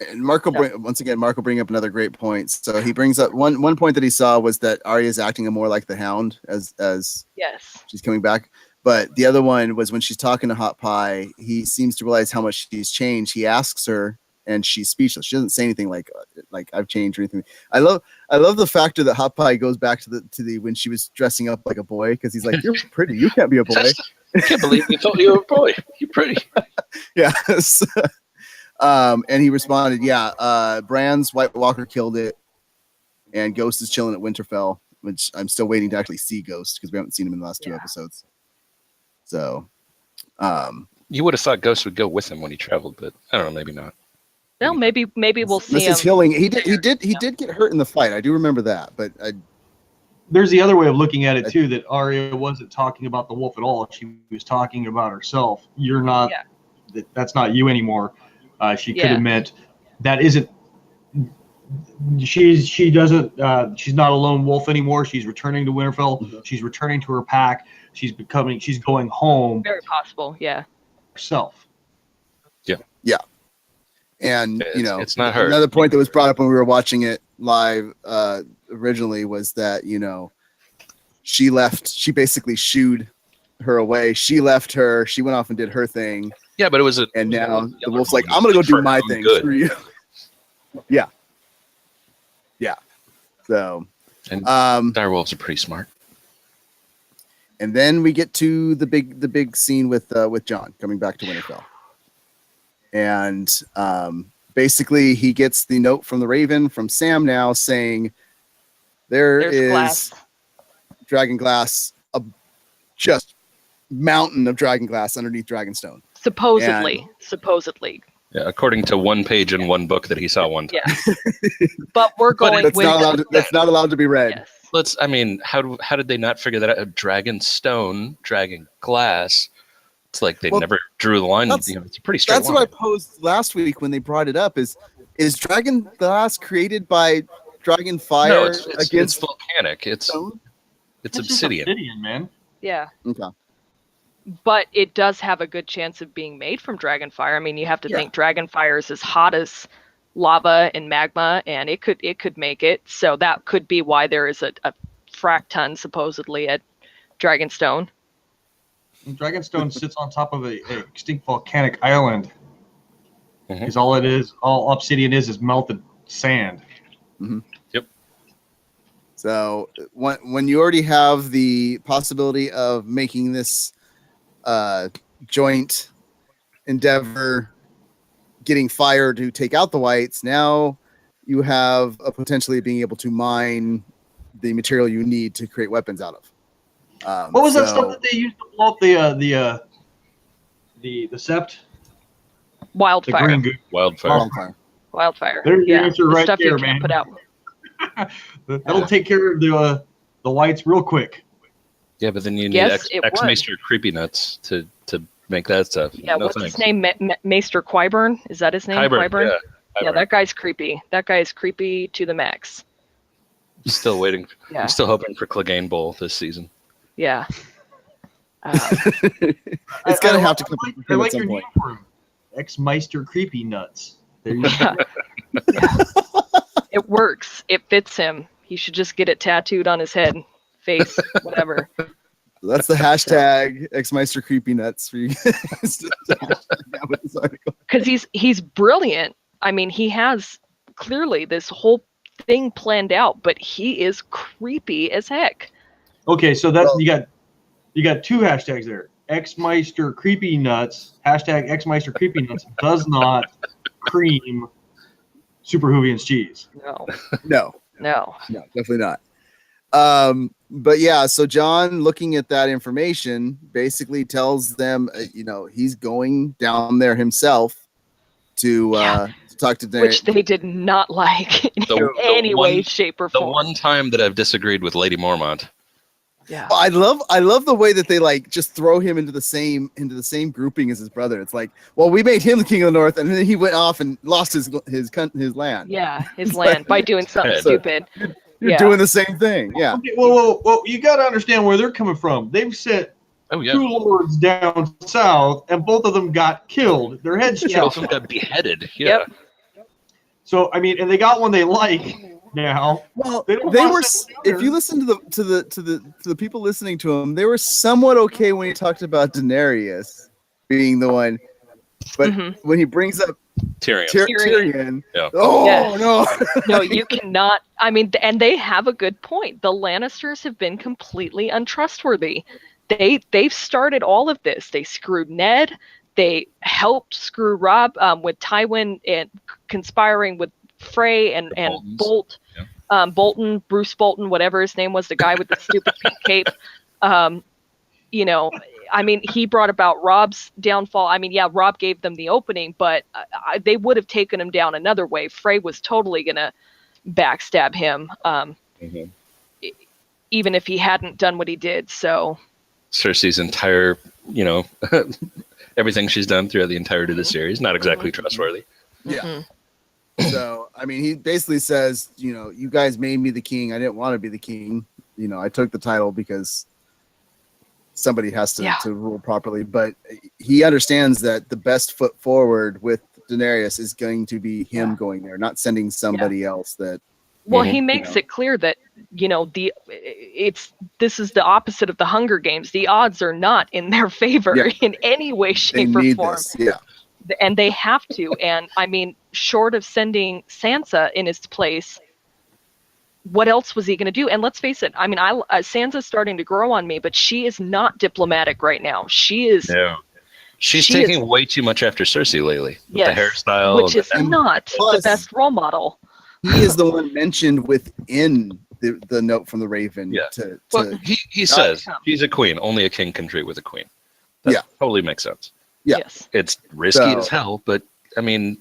Speaker 1: And Mark will bring up another great point. So he brings up one point that he saw was that Arya is acting more like the Hound as
Speaker 2: yes,
Speaker 1: she's coming back. But the other one was when she's talking to Hot Pie, he seems to realize how much she's changed. He asks her, and she's speechless. She doesn't say anything like I've changed or anything. I love the factor that Hot Pie goes back to the when she was dressing up like a boy, because he's like, "You're pretty. You can't be a boy."
Speaker 3: I can't believe you thought you were a boy. You're pretty.
Speaker 1: Yes. And he responded, "Yeah, Bran's White Walker killed it, and Ghost is chilling at Winterfell," which I'm still waiting to actually see Ghost because we haven't seen him in the last 2 episodes. So,
Speaker 3: you would have thought Ghost would go with him when he traveled, but I don't know, maybe not.
Speaker 2: No, maybe we'll see
Speaker 1: this
Speaker 2: him.
Speaker 1: is healing. He did get hurt in the fight. I do remember that, but
Speaker 4: There's the other way of looking at it too, that Arya wasn't talking about the wolf at all. She was talking about herself. You're not. Yeah. That's not you anymore. She could have meant that isn't. She doesn't. She's not a lone wolf anymore. She's returning to Winterfell. Mm-hmm. She's returning to her pack. She's going home.
Speaker 2: Very possible. Yeah.
Speaker 4: Herself.
Speaker 3: Yeah.
Speaker 1: Yeah. And
Speaker 3: it's not her.
Speaker 1: Another point that was brought up when we were watching it live originally was that she left. She basically shooed her away. She left her. She went off and did her thing.
Speaker 3: Yeah, but it was
Speaker 1: and now the wolf's like, "I'm gonna go do my thing. Screw you." Yeah. Yeah. So.
Speaker 3: And dire wolves are pretty smart.
Speaker 1: And then we get to the big scene with Jon coming back to Winterfell. And basically, he gets the note from the Raven from Sam now saying there's is dragon glass, a just mountain of dragon glass underneath Dragonstone.
Speaker 2: Supposedly.
Speaker 3: Yeah, according to one page in one book that he saw one time.
Speaker 2: Yeah. But we're going
Speaker 1: that's
Speaker 2: with
Speaker 1: that's not allowed to be read.
Speaker 2: Yes.
Speaker 3: How did they not figure that out? Dragon stone, dragon glass. It's like they never drew the line. It's a pretty straight line.
Speaker 1: That's what I posed last week when they brought it up. Is dragon glass created by dragon fire?
Speaker 3: No, it's volcanic. It's obsidian.
Speaker 4: Obsidian, man.
Speaker 2: Yeah.
Speaker 1: Okay.
Speaker 2: But it does have a good chance of being made from dragon fire. I mean, you have to think dragon fire is as hot as lava and magma, and it could make it. So that could be why there is a frack ton supposedly at Dragonstone.
Speaker 4: Dragonstone sits on top of a extinct volcanic island. Because all obsidian is melted sand.
Speaker 1: Mm-hmm.
Speaker 3: Yep.
Speaker 1: So when you already have the possibility of making this joint endeavor getting fire to take out the whites, now you have a potentially being able to mine the material you need to create weapons out of.
Speaker 4: What was that stuff that they used to blow up the sept?
Speaker 2: Wildfire.
Speaker 3: Wildfire.
Speaker 4: There's the answer right
Speaker 2: stuff
Speaker 4: there,
Speaker 2: you can't
Speaker 4: man.
Speaker 2: put out.
Speaker 4: That'll take care of the whites real quick.
Speaker 3: Yeah, but then you need X-Maester Creepy Nuts to make that stuff.
Speaker 2: Yeah, what's his name? Maester Qyburn? Is that his name?
Speaker 3: Qyburn?
Speaker 2: Yeah, that guy's creepy. That guy is creepy to the max.
Speaker 3: Still waiting. I'm still hoping for Clegane Bowl this season.
Speaker 2: Yeah.
Speaker 1: It's gonna have to come.
Speaker 4: I like your name for him. X-Meister Creepy Nuts. There you go.
Speaker 2: It works. It fits him. He should just get it tattooed on his head, face, whatever.
Speaker 1: That's the hashtag X-Meister Creepy Nuts for you guys.
Speaker 2: Because he's brilliant. I mean, he has clearly this whole thing planned out, but he is creepy as heck.
Speaker 4: Okay, so that's you got two hashtags there. X-Meister Creepy Nuts. Hashtag X-Meister Creepy Nuts does not cream Super Hoovian's cheese.
Speaker 1: No, definitely not. But yeah, so Jon, looking at that information, basically tells them, he's going down there himself to talk to Daenerys.
Speaker 2: Which they did not like in any way, shape, or
Speaker 3: The
Speaker 2: form.
Speaker 3: one time that I've disagreed with Lady Mormont.
Speaker 2: Yeah.
Speaker 1: I love the way that they like just throw him into the same grouping as his brother. It's like, well, we made him the king of the north, and then he went off and lost his land.
Speaker 2: Yeah, his land by doing something
Speaker 3: So-
Speaker 2: stupid.
Speaker 1: You're doing the same thing. Yeah.
Speaker 4: Okay, well, you got to understand where they're coming from. They've sent
Speaker 3: Oh yeah.
Speaker 4: two lords down south, and both of them got killed. Their heads
Speaker 3: Both
Speaker 4: chopped
Speaker 3: of them
Speaker 4: off.
Speaker 3: got beheaded. Yeah.
Speaker 2: Yep.
Speaker 4: So I mean, and they got one they like now.
Speaker 1: Well,
Speaker 4: They
Speaker 1: they
Speaker 4: don't
Speaker 1: were.
Speaker 4: want to
Speaker 1: If you listen to the people listening to him, they were somewhat okay when he talked about Daenerys being the one, but when he brings up
Speaker 3: Tyrion.
Speaker 1: Tyrion,
Speaker 3: Yeah.
Speaker 1: oh
Speaker 2: Yes.
Speaker 1: no,
Speaker 2: No, you cannot. I mean, and they have a good point. The Lannisters have been completely untrustworthy. They've started all of this. They screwed Ned. They helped screw Rob with Tywin and conspiring with Frey and
Speaker 3: Boltons.
Speaker 2: Bolton, Bruce Bolton, whatever his name was, the guy with the stupid pink cape. You know, I mean, he brought about Rob's downfall. I mean, yeah, Rob gave them the opening, but they would have taken him down another way. Frey was totally gonna backstab him, even if he hadn't done what he did. So
Speaker 3: Cersei's entire, everything she's done throughout the entirety of the series, not exactly trustworthy.
Speaker 1: yeah. So I mean, he basically says, you guys made me the king. I didn't want to be the king. I took the title because somebody has to rule properly. But he understands that the best foot forward with Daenerys is going to be him going there, not sending somebody else. That
Speaker 2: well, he makes it clear that this is the opposite of the Hunger Games. The odds are not in their favor in any way, shape, or form.
Speaker 1: This. Yeah.
Speaker 2: And they have to. And I mean, short of sending Sansa in his place, what else was he going to do? And let's face it. I mean, Sansa's starting to grow on me, but she is not diplomatic right now. She is.
Speaker 3: No. She's taking way too much after Cersei lately. With the hairstyle.
Speaker 2: Which is not the best role model.
Speaker 1: He is the one mentioned within the note from the Raven.
Speaker 3: Yeah.
Speaker 1: Well,
Speaker 3: he says she's a queen. Only a king can treat with a queen. That totally makes sense.
Speaker 1: Yeah.
Speaker 2: Yes.
Speaker 3: It's risky as hell, but I mean,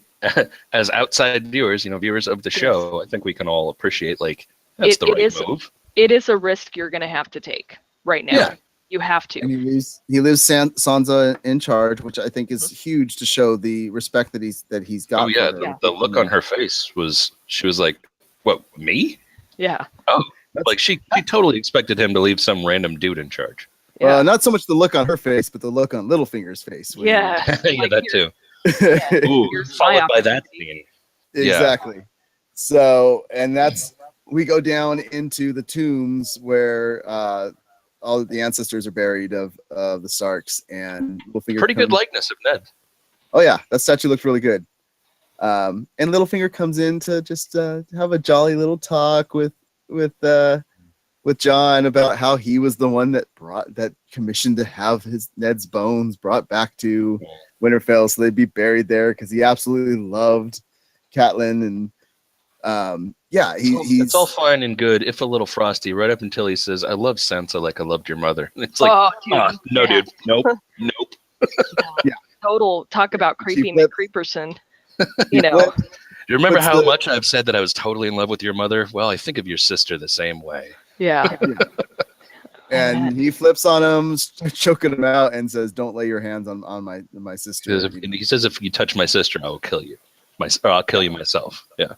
Speaker 3: as outside viewers, viewers of the show, I think we can all appreciate that's the right move.
Speaker 2: It is a risk you're going to have to take right now.
Speaker 1: Yeah.
Speaker 2: You have to.
Speaker 1: And he leaves Sansa in charge, which I think is huge to show the respect that he's got.
Speaker 3: Oh yeah, the look on her face she was like, "What, me?"
Speaker 2: Yeah.
Speaker 3: Oh, she totally expected him to leave some random dude in charge.
Speaker 2: Yeah.
Speaker 1: Not so much the look on her face, but the look on Littlefinger's face.
Speaker 2: Yeah.
Speaker 3: Yeah, that too.
Speaker 2: Yeah.
Speaker 3: Ooh, followed by that scene.
Speaker 1: Exactly. So, and we go down into the tombs where all of the ancestors are buried of the Starks, and Littlefinger.
Speaker 3: Pretty good likeness of Ned.
Speaker 1: Oh yeah, that statue looked really good. And Littlefinger comes in to just have a jolly little talk with Jon about how he was the one that commissioned to have Ned's bones brought back to Winterfell so they'd be buried there because he absolutely loved Catelyn. And
Speaker 3: it's all fine and good, if a little frosty, right up until he says, "I love Sansa like I loved your mother." And it's like, dude, nope.
Speaker 1: Yeah.
Speaker 2: Total talk about creepy McCreeperson.
Speaker 3: You remember how much I've said that I was totally in love with your mother? Well, I think of your sister the same way.
Speaker 2: Yeah.
Speaker 1: And he flips on him, choking him out, and says, "Don't lay your hands on my sister."
Speaker 3: He says, "If you touch my sister, I will kill you. Or I'll kill you myself." Yeah.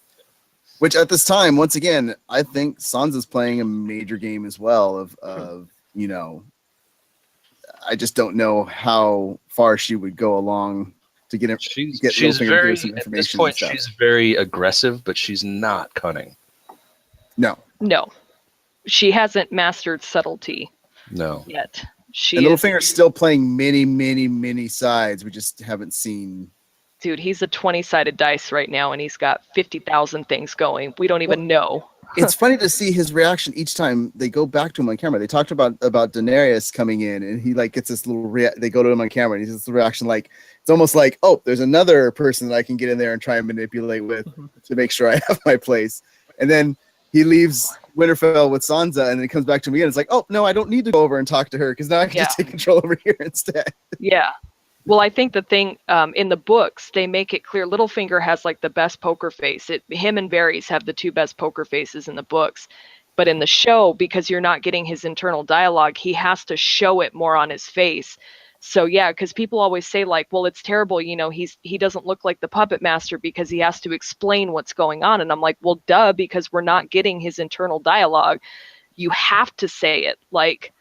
Speaker 1: Which at this time, once again, I think Sansa's playing a major game as well. I just don't know how far she would go along to get him.
Speaker 3: She's very at this point. She's very aggressive, but she's not cunning.
Speaker 1: No.
Speaker 2: She hasn't mastered subtlety.
Speaker 3: No.
Speaker 2: Yet.
Speaker 1: And Littlefinger's still playing many, many, many sides. We just haven't seen.
Speaker 2: Dude, he's a 20-sided dice right now, and he's got 50,000 things going. We don't even know.
Speaker 1: It's funny to see his reaction each time they go back to him on camera. They talked about Daenerys coming in, and he gets this little. They go to him on camera, and he has this reaction it's almost like, oh, there's another person that I can get in there and try and manipulate with to make sure I have my place. And then he leaves Winterfell with Sansa, and then it comes back to me, and it's like, oh no, I don't need to go over and talk to her because now I can just take control over here instead.
Speaker 2: Yeah. Well, I think the thing in the books, they make it clear Littlefinger has like the best poker face. Him and Varys have the two best poker faces in the books. But in the show, because you're not getting his internal dialogue, he has to show it more on his face. So yeah, because people always say like, well, it's terrible, you know, he doesn't look like the puppet master because he has to explain what's going on. And I'm like, well, duh, because we're not getting his internal dialogue. You have to say it. Like,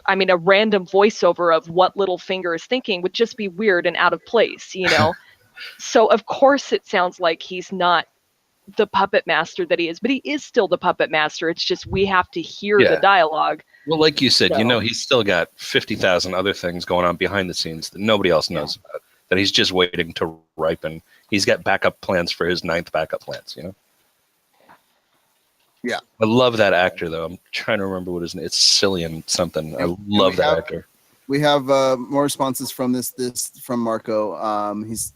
Speaker 2: I mean, a random voiceover of what Littlefinger is thinking would just be weird and out of place, you know? So of course it sounds like he's not the puppet master that he is, but he is still the puppet master. It's just we have to hear the dialogue.
Speaker 3: Well, like you said,
Speaker 2: So-
Speaker 3: you know, he's still got 50,000 other things going on behind the scenes that nobody else knows about, that he's just waiting to ripen. He's got backup plans for his 9th backup plans, you know?
Speaker 1: Yeah.
Speaker 3: I love that actor, though. I'm trying to remember what his name is. It's Cillian something. I love that actor.
Speaker 1: We have more responses from this from Marco.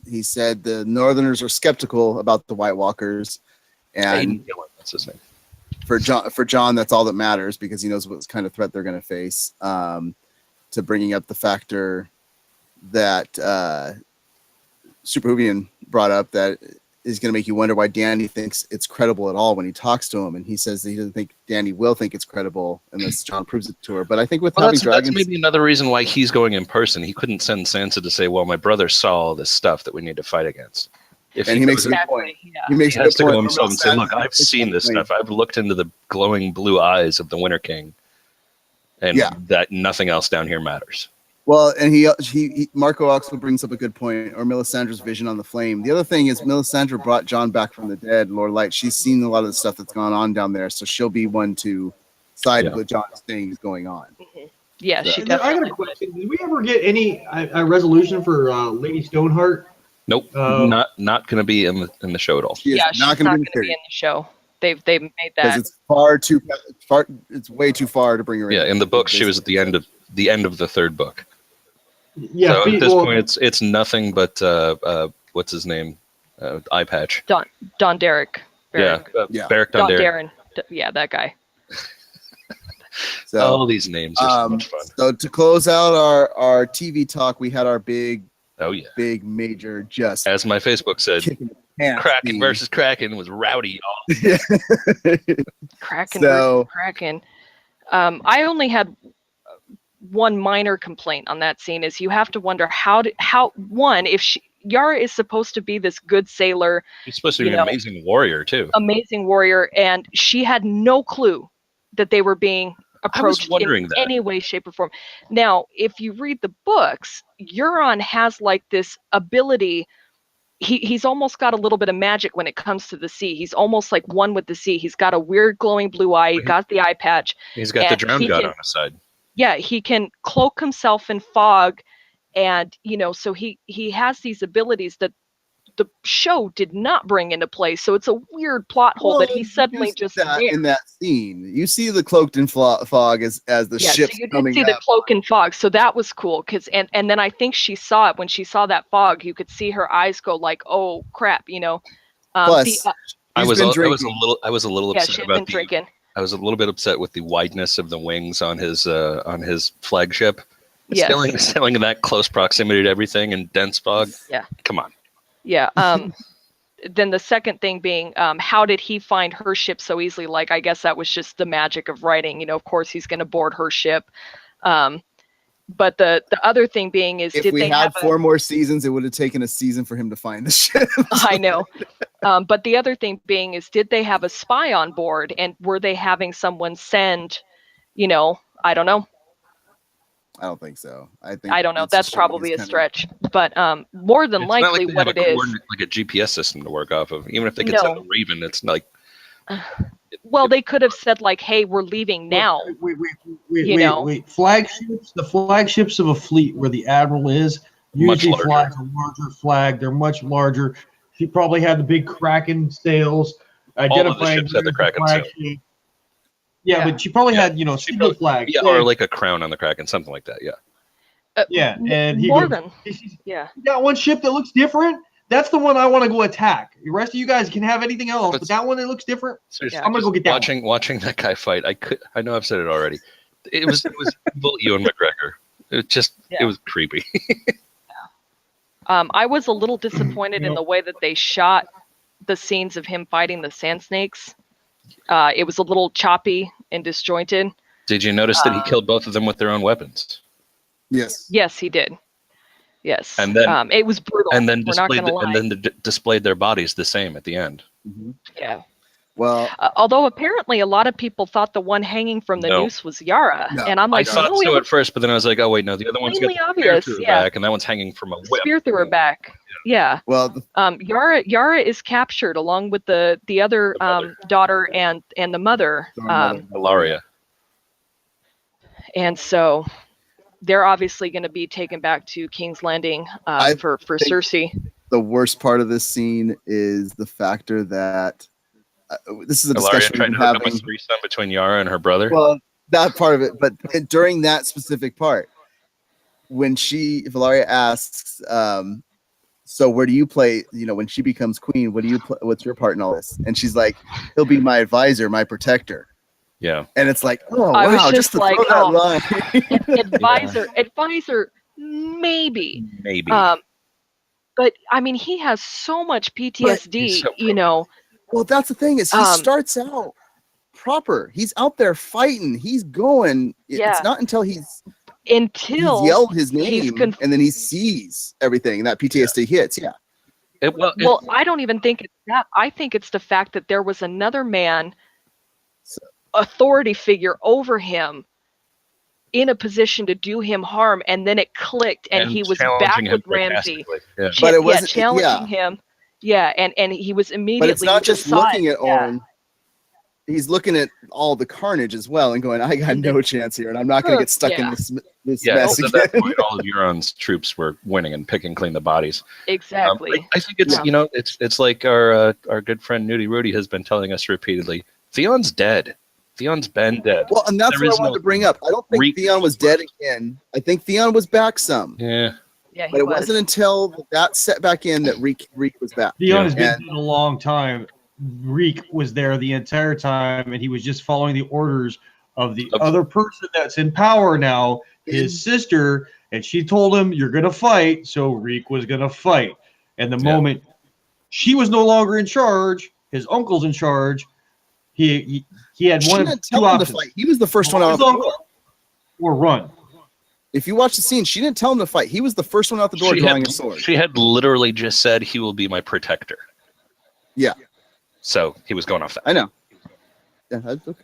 Speaker 1: He said the Northerners are skeptical about the White Walkers, and
Speaker 3: That's his name.
Speaker 1: for John, that's all that matters because he knows what kind of threat they're going to face. To bringing up the factor that Superhoovian brought up that is going to make you wonder why Danny thinks it's credible at all when he talks to him, and he says that he doesn't think Danny will think it's credible unless John proves it to her. But I think with having dragons,
Speaker 3: that's maybe another reason why he's going in person. He couldn't send Sansa to say, "Well, my brother saw all this stuff that we need to fight against." If
Speaker 1: and he makes a good point.
Speaker 2: Yeah.
Speaker 1: He makes
Speaker 3: He
Speaker 1: a
Speaker 3: has
Speaker 1: good
Speaker 3: to go
Speaker 1: point.
Speaker 3: himself and say, "Look, I've seen this stuff. I've looked into the glowing blue eyes of the Winter King, and that nothing else down here matters."
Speaker 1: Well, and he Marco also brings up a good point, or Melisandre's vision on the flame. The other thing is Melisandre brought John back from the dead, Lord Light. She's seen a lot of the stuff that's gone on down there, so she'll be one to side with John's things going on.
Speaker 2: Mm-hmm. Yeah,
Speaker 1: So-
Speaker 2: she
Speaker 4: I got
Speaker 2: definitely
Speaker 4: a question. Did we ever get any a resolution for Lady Stoneheart?
Speaker 3: Nope, not going to be in the show at all.
Speaker 1: She is
Speaker 2: Yeah, she's
Speaker 1: not going to
Speaker 2: be in the show. They've made
Speaker 1: because
Speaker 2: that.
Speaker 1: it's far. It's way too far to bring her in.
Speaker 3: Yeah, in the book, she was at the end of the 3rd book.
Speaker 4: Yeah.
Speaker 3: So at this point, it's nothing but what's his name, eye patch.
Speaker 2: Don Derek.
Speaker 3: Beric
Speaker 2: Don
Speaker 3: Dondarrion.
Speaker 2: Darren. Yeah, that guy.
Speaker 1: So
Speaker 3: All these names are so much fun.
Speaker 1: So to close out our TV talk, we had our big major just
Speaker 3: As my Facebook said,
Speaker 1: kicking the pants
Speaker 3: Kraken
Speaker 1: scene.
Speaker 3: versus Kraken was rowdy, y'all.
Speaker 2: Kraken
Speaker 1: So-
Speaker 2: versus Kraken. I only had one minor complaint on that scene is you have to wonder how if Yara is supposed to be this good sailor,
Speaker 3: He's supposed to be an amazing warrior too.
Speaker 2: amazing warrior, and she had no clue that they were being approached in any way, shape, or form. Now, if you read the books, Euron has like this ability. He's almost got a little bit of magic when it comes to the sea. He's almost like one with the sea. He's got a weird glowing blue eye. He got the eye patch.
Speaker 3: He's got the drown god on his side.
Speaker 2: Yeah, he can cloak himself in fog, and so he has these abilities that the show did not bring into play. So it's a weird plot hole that he suddenly just
Speaker 1: in that scene. You see the cloaked in fog as the ship's
Speaker 2: so you did
Speaker 1: coming
Speaker 2: see
Speaker 1: up.
Speaker 2: the cloak and fog, so that was cool. And then I think she saw it when she saw that fog. You could see her eyes go like, "Oh crap!"
Speaker 1: Plus,
Speaker 3: I was a little
Speaker 2: yeah,
Speaker 3: upset
Speaker 2: she'd
Speaker 3: about
Speaker 2: been drinking.
Speaker 3: I was a little bit upset with the wideness of the wings on his flagship.
Speaker 2: Yes.
Speaker 3: Sailing in that close proximity to everything in dense fog.
Speaker 2: Yeah.
Speaker 3: Come on.
Speaker 2: Yeah. Then the second thing being, how did he find her ship so easily? Like, I guess that was just the magic of writing. Of course, he's going to board her ship. But the other thing being is,
Speaker 1: if
Speaker 2: did
Speaker 1: we
Speaker 2: they
Speaker 1: had
Speaker 2: have
Speaker 1: 4 more seasons, it would have taken a season for him to find the ship.
Speaker 2: I know. But the other thing being is, did they have a spy on board, and were they having someone send, I don't know.
Speaker 1: I don't think so. I don't know.
Speaker 2: That's probably a stretch. But more than likely,
Speaker 3: like
Speaker 2: what it is.
Speaker 3: Like a GPS system to work off of. Even if they could send a Raven, it's like.
Speaker 2: Well, they could have said like, "Hey, we're leaving now."
Speaker 4: Wait. Flagships. The flagships of a fleet where the admiral is usually flies a larger flag. They're much larger. She probably had the big Kraken sails.
Speaker 3: All of the ships had the Kraken sail.
Speaker 4: Yeah, but she probably had, single flag.
Speaker 3: Yeah, or like a crown on the Kraken, something like that. Yeah.
Speaker 4: And he
Speaker 2: more
Speaker 4: goes,
Speaker 2: than
Speaker 4: You got one ship that looks different. That's the one I want to go attack. The rest of you guys can have anything else, but that one that looks different, I'm gonna go get that.
Speaker 3: Watching that guy fight, I know I've said it already. It was both Ewan McGregor. It was creepy.
Speaker 2: I was a little disappointed in the way that they shot the scenes of him fighting the sand snakes. It was a little choppy and disjointed.
Speaker 3: Did you notice that he killed both of them with their own weapons?
Speaker 1: Yes.
Speaker 2: Yes, he did. Yes.
Speaker 3: And then
Speaker 2: it was brutal.
Speaker 3: And then displayed their bodies the same at the end.
Speaker 1: Mm-hmm.
Speaker 2: Yeah.
Speaker 1: Well,
Speaker 2: although apparently a lot of people thought the one hanging from the noose was Yara, and I'm like,
Speaker 3: I thought so at first, but then I was like, oh wait, no, the other one's got the spear through her back, and that one's hanging from a whip.
Speaker 2: Spear through her back. Yeah.
Speaker 1: Well,
Speaker 2: Yara is captured along with the other daughter and the mother,
Speaker 3: Ilaria.
Speaker 2: And so they're obviously going to be taken back to King's Landing for Cersei.
Speaker 1: The worst part of this scene is the factor that this is a discussion
Speaker 3: Ilaria tried to hook up a threesome between Yara and her brother.
Speaker 1: Well, that part of it, but during that specific part, when Ilaria asks, so where do you play? When she becomes queen, what do you play? What's your part in all this? And she's like, he'll be my advisor, my protector.
Speaker 3: Yeah.
Speaker 1: And it's like, oh
Speaker 2: I
Speaker 1: wow,
Speaker 2: was just
Speaker 1: to
Speaker 2: like,
Speaker 1: throw that line.
Speaker 2: advisor, maybe. But I mean, he has so much PTSD,
Speaker 1: Well, that's the thing is he starts out proper. He's out there fighting. He's going. It's not until he's yelled his name and then he sees everything and that PTSD hits. Yeah.
Speaker 2: Well, I don't even think it's that. I think it's the fact that there was another man, authority figure over him, in a position to do him harm, and then it clicked, and he was back with Ramsay.
Speaker 3: Yeah.
Speaker 1: But it wasn't
Speaker 2: challenging him. Yeah, and he was immediately.
Speaker 1: But it's not just looking at Oren. He's looking at all the carnage as well and going, I got no chance here, and I'm not going to get stuck in this mess again.
Speaker 3: At that point, all of Euron's troops were winning and picking clean the bodies.
Speaker 2: Exactly.
Speaker 3: I think it's it's like our good friend Nudie Rudy has been telling us repeatedly. Theon's dead. Theon's been dead.
Speaker 1: Well, and that's what I wanted to bring up. I don't think Theon was dead again. I think Theon was back some.
Speaker 3: Yeah.
Speaker 2: Yeah,
Speaker 1: but it wasn't until that set back in that Reek was back.
Speaker 4: Theon has been dead a long time. Reek was there the entire time, and he was just following the orders of the other person that's in power now, his sister, and she told him, you're going to fight, so Reek was going to fight. And the moment she was no longer in charge, his uncle's in charge, he had one of two options.
Speaker 1: He was the first one out the door.
Speaker 4: Or run.
Speaker 1: If you watch the scene, she didn't tell him to fight. He was the first one out the door drawing a sword.
Speaker 3: She had literally just said, he will be my protector.
Speaker 1: Yeah.
Speaker 3: So he was going off that.
Speaker 1: I know. Yeah, that's okay.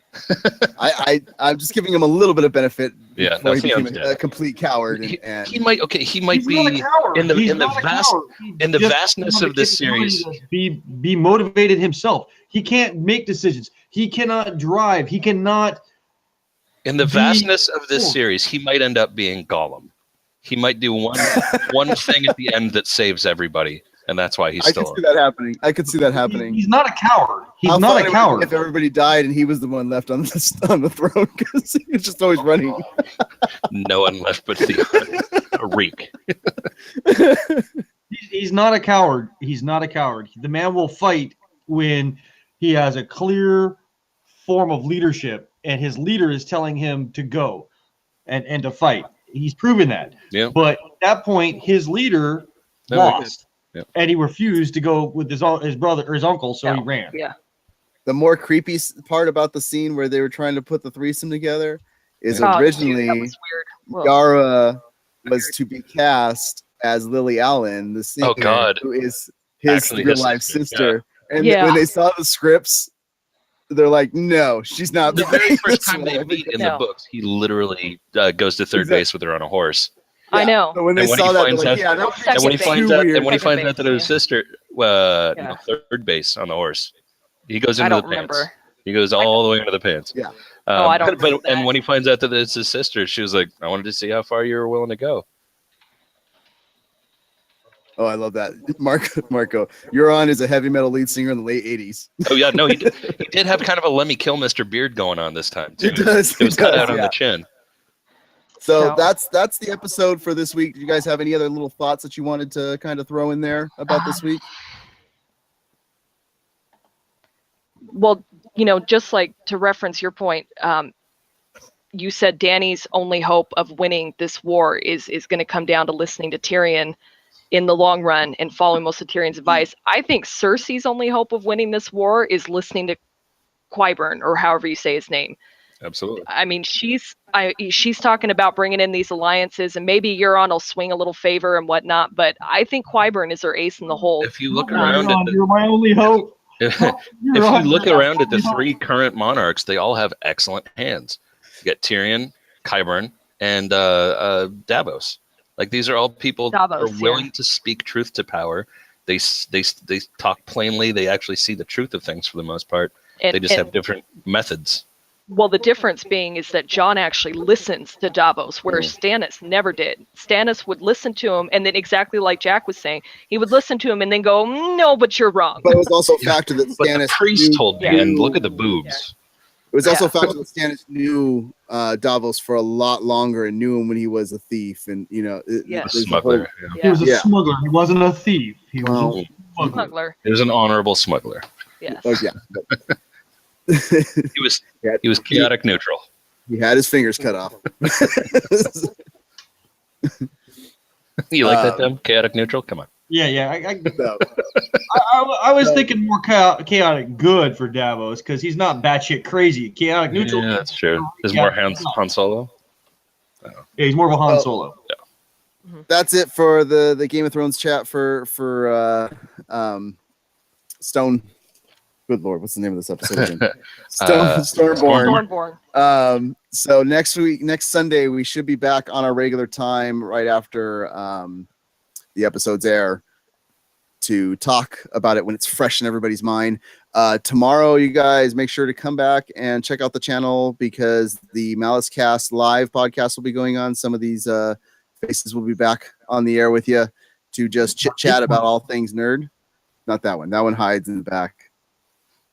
Speaker 1: I'm just giving him a little bit of benefit.
Speaker 3: Yeah,
Speaker 1: before he became a complete coward.
Speaker 3: He might be in the vastness of this series.
Speaker 4: Be motivated himself. He can't make decisions. He cannot drive. He cannot.
Speaker 3: In the vastness of this series, he might end up being Gollum. He might do one thing at the end that saves everybody. And that's why he's still.
Speaker 1: I could see that happening.
Speaker 4: He's not a coward. He's not a coward.
Speaker 1: If everybody died and he was the one left on the throne, because he was just always running.
Speaker 3: No one left but a reek.
Speaker 4: He's not a coward. He's not a coward. The man will fight when he has a clear form of leadership, and his leader is telling him to go and to fight. He's proven that.
Speaker 3: Yeah.
Speaker 4: But at that point, his leader lost. Yep. And he refused to go with his brother or his uncle, so he ran.
Speaker 2: Yeah.
Speaker 1: The more creepy part about the scene where they were trying to put the threesome together is originally Yara was to be cast as Lily Allen, the singer, who is his real life sister. Yeah. And when they saw the scripts, they're like, no, she's not.
Speaker 3: The very first time they meet in the books, he literally goes to third base with her on a horse.
Speaker 2: Yeah. I know.
Speaker 1: So when they saw that, like,
Speaker 3: and when he finds out that his sister, third base on the horse, he goes into the pants. He goes all the way into the pants.
Speaker 1: Yeah.
Speaker 2: I don't.
Speaker 3: And when he finds out that it's his sister, she was like, "I wanted to see how far you were willing to go."
Speaker 1: Oh, I love that, Marco. Euron is a heavy metal lead singer in the late '80s.
Speaker 3: Oh yeah, no, he did have kind of a "Let Me Kill Mr. Beard" going on this time too.
Speaker 1: It does.
Speaker 3: It was cut out on the chin.
Speaker 1: So that's the episode for this week. Do you guys have any other little thoughts that you wanted to kind of throw in there about this week?
Speaker 2: Well, just like to reference your point, you said Dany's only hope of winning this war is going to come down to listening to Tyrion in the long run and following most of Tyrion's advice. I think Cersei's only hope of winning this war is listening to Qyburn, or however you say his name.
Speaker 3: Absolutely.
Speaker 2: I mean, she's talking about bringing in these alliances, and maybe Euron will swing a little favor and whatnot, but I think Qyburn is her ace in the hole.
Speaker 3: If you look around at
Speaker 4: you're my only hope.
Speaker 3: if you look around at the three current monarchs, they all have excellent hands. You got Tyrion, Qyburn, and Davos. Like, these are all people that are willing to speak truth to power. They talk plainly. They actually see the truth of things for the most part. They just have different methods.
Speaker 2: Well, the difference being is that Jon actually listens to Davos, whereas Stannis never did. Stannis would listen to him, and then exactly like Jack was saying, he would listen to him and then go, "No, but you're wrong."
Speaker 1: But it was also a factor that
Speaker 3: But
Speaker 1: Stannis
Speaker 3: the priest told me,
Speaker 2: Yeah.
Speaker 3: and look at the boobs.
Speaker 1: It was also a factor that Stannis knew Davos for a lot longer and knew him when he was a thief, and
Speaker 2: Yeah.
Speaker 3: A
Speaker 1: there's a
Speaker 3: smuggler.
Speaker 1: whole-
Speaker 4: He was a
Speaker 1: Yeah.
Speaker 4: smuggler. He wasn't a thief. He was a smuggler.
Speaker 2: Smuggler.
Speaker 3: He was an honorable smuggler.
Speaker 2: Yes.
Speaker 1: Oh, yeah.
Speaker 3: He was chaotic neutral.
Speaker 1: He had his fingers cut off.
Speaker 3: You like that, Tim? Chaotic neutral? Come on.
Speaker 4: Yeah.
Speaker 1: So,
Speaker 4: I was thinking more chaotic good for Davos because he's not batshit crazy. Chaotic neutral.
Speaker 3: Yeah, that's true. There's more Han Solo.
Speaker 4: Yeah, he's more of a Han Solo.
Speaker 1: that's it for the Game of Thrones chat for Stone. Good Lord, what's the name of this episode again? Stormborn.
Speaker 2: Stormborn.
Speaker 1: So next Sunday, we should be back on our regular time right after the episodes air to talk about it when it's fresh in everybody's mind. Tomorrow, you guys make sure to come back and check out the channel because the MaliceCast live podcast will be going on. Some of these faces will be back on the air with you to just chit chat about all things nerd. Not that one. That one hides in the back.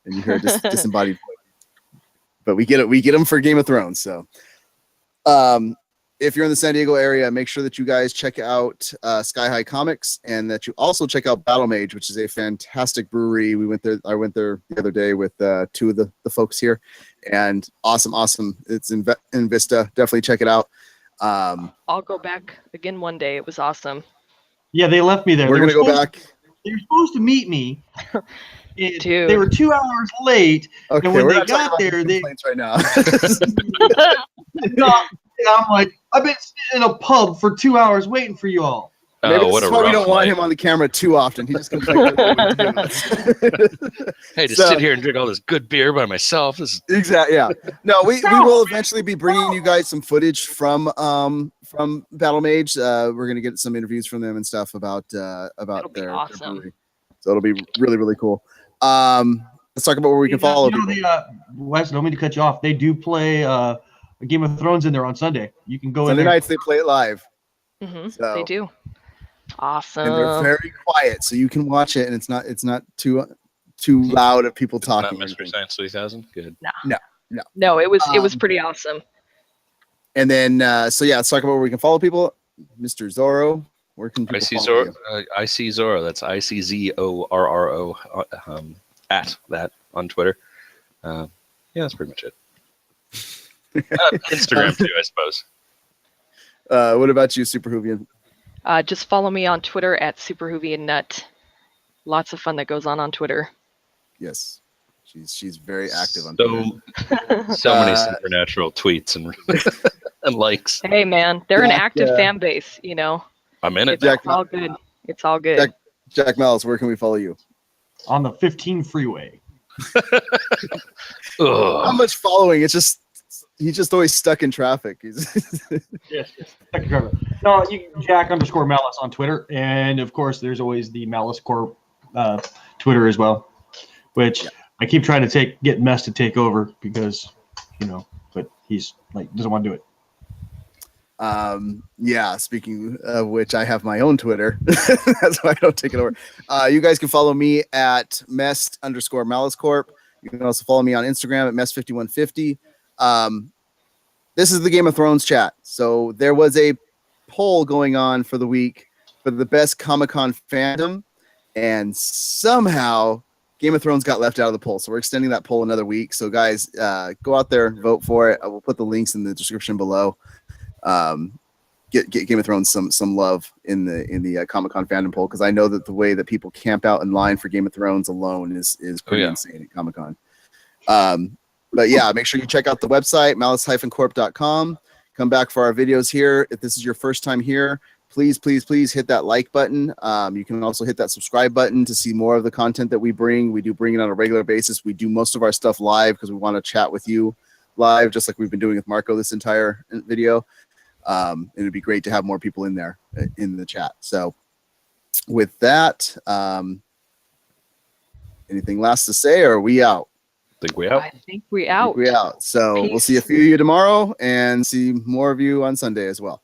Speaker 1: And you hear a disembodied voice. But we get them for Game of Thrones. So if you're in the San Diego area, make sure that you guys check out Sky High Comics and that you also check out Battle Mage, which is a fantastic brewery. I went there the other day with two of the folks here, and awesome. It's in Vista. Definitely check it out.
Speaker 2: I'll go back again one day. It was awesome.
Speaker 4: Yeah, they left me there.
Speaker 1: We're gonna go back.
Speaker 4: They were supposed to meet me.
Speaker 2: Dude.
Speaker 4: They were 2 hours late,
Speaker 1: Okay,
Speaker 4: and when
Speaker 1: we're
Speaker 4: they
Speaker 1: not talking
Speaker 4: got
Speaker 1: about
Speaker 4: there, they
Speaker 1: complaints right now.
Speaker 4: I'm like, I've been sitting in a pub for 2 hours waiting for you all.
Speaker 1: Maybe
Speaker 3: what
Speaker 1: this
Speaker 3: a
Speaker 1: is why we
Speaker 3: rough
Speaker 1: don't want
Speaker 3: night.
Speaker 1: him on the camera too often. He just comes like,
Speaker 3: Hey, just
Speaker 1: So-
Speaker 3: sit here and drink all this good beer by myself. This is
Speaker 1: exactly. Yeah. No, we will eventually be bringing you guys some footage from Battle Mage. We're gonna get some interviews from them and stuff about
Speaker 2: It'll be
Speaker 1: their
Speaker 2: awesome.
Speaker 1: brewery. So it'll be really cool. Let's talk about where we can follow people.
Speaker 4: Wes, don't mean to cut you off. They do play a Game of Thrones in there on Sunday. You can go
Speaker 1: Sunday
Speaker 4: in there.
Speaker 1: nights they play it live. So-
Speaker 2: They do. Awesome.
Speaker 1: And they're very quiet, so you can watch it, and it's not too loud of people
Speaker 3: not
Speaker 1: talking.
Speaker 3: Mystery Science 3000. Good.
Speaker 2: No, it was pretty awesome.
Speaker 1: And then, so yeah, let's talk about where we can follow people. Mr. Zorro, where can people
Speaker 3: I see
Speaker 1: follow
Speaker 3: Zorro.
Speaker 1: you?
Speaker 3: I see Zorro. That's ICZORRO at that on Twitter. Yeah, that's pretty much it. Instagram too, I suppose.
Speaker 1: What about you, Super Hoovian?
Speaker 2: Just follow me on Twitter at SuperHoovianNut. Lots of fun that goes on Twitter.
Speaker 1: Yes, she's very active on
Speaker 3: So
Speaker 1: Twitter.
Speaker 3: so many supernatural tweets and and likes.
Speaker 2: Hey man, they're an
Speaker 1: Jack,
Speaker 2: active fan base, you know.
Speaker 3: I'm in it.
Speaker 2: It's all good. It's all good.
Speaker 1: Jack Malice, where can we follow you?
Speaker 4: On the 15 freeway.
Speaker 3: Ugh.
Speaker 1: Not much following. It's just he's just always stuck in traffic.
Speaker 4: Yes. No, Jack_Malice on Twitter. And of course, there's always the Malice Corp Twitter as well, which I keep trying to get Mess to take over because, but he's like, doesn't want to do it.
Speaker 1: Yeah, speaking of which, I have my own Twitter. That's why I don't take it over. You guys can follow me at Mess_Malice Corp. You can also follow me on Instagram at Mess5150. This is the Game of Thrones chat. So there was a poll going on for the week for the best Comic-Con fandom, and somehow Game of Thrones got left out of the poll, so we're extending that poll another week. So guys, go out there, vote for it. I will put the links in the description below. Get Game of Thrones some love in the Comic-Con fandom poll, because I know that the way that people camp out in line for Game of Thrones alone is pretty insane at Comic-Con. But yeah, make sure you check out the website, malice-corp.com. Come back for our videos here. If this is your first time here, please hit that like button. You can also hit that subscribe button to see more of the content that we bring. We do bring it on a regular basis. We do most of our stuff live because we want to chat with you live, just like we've been doing with Marco this entire video. It would be great to have more people in there in the chat. So with that, anything last to say, or are we out?
Speaker 3: I think we out.
Speaker 2: I think we out.
Speaker 1: So
Speaker 2: Peace.
Speaker 1: we'll see a few of you tomorrow and see more of you on Sunday as well.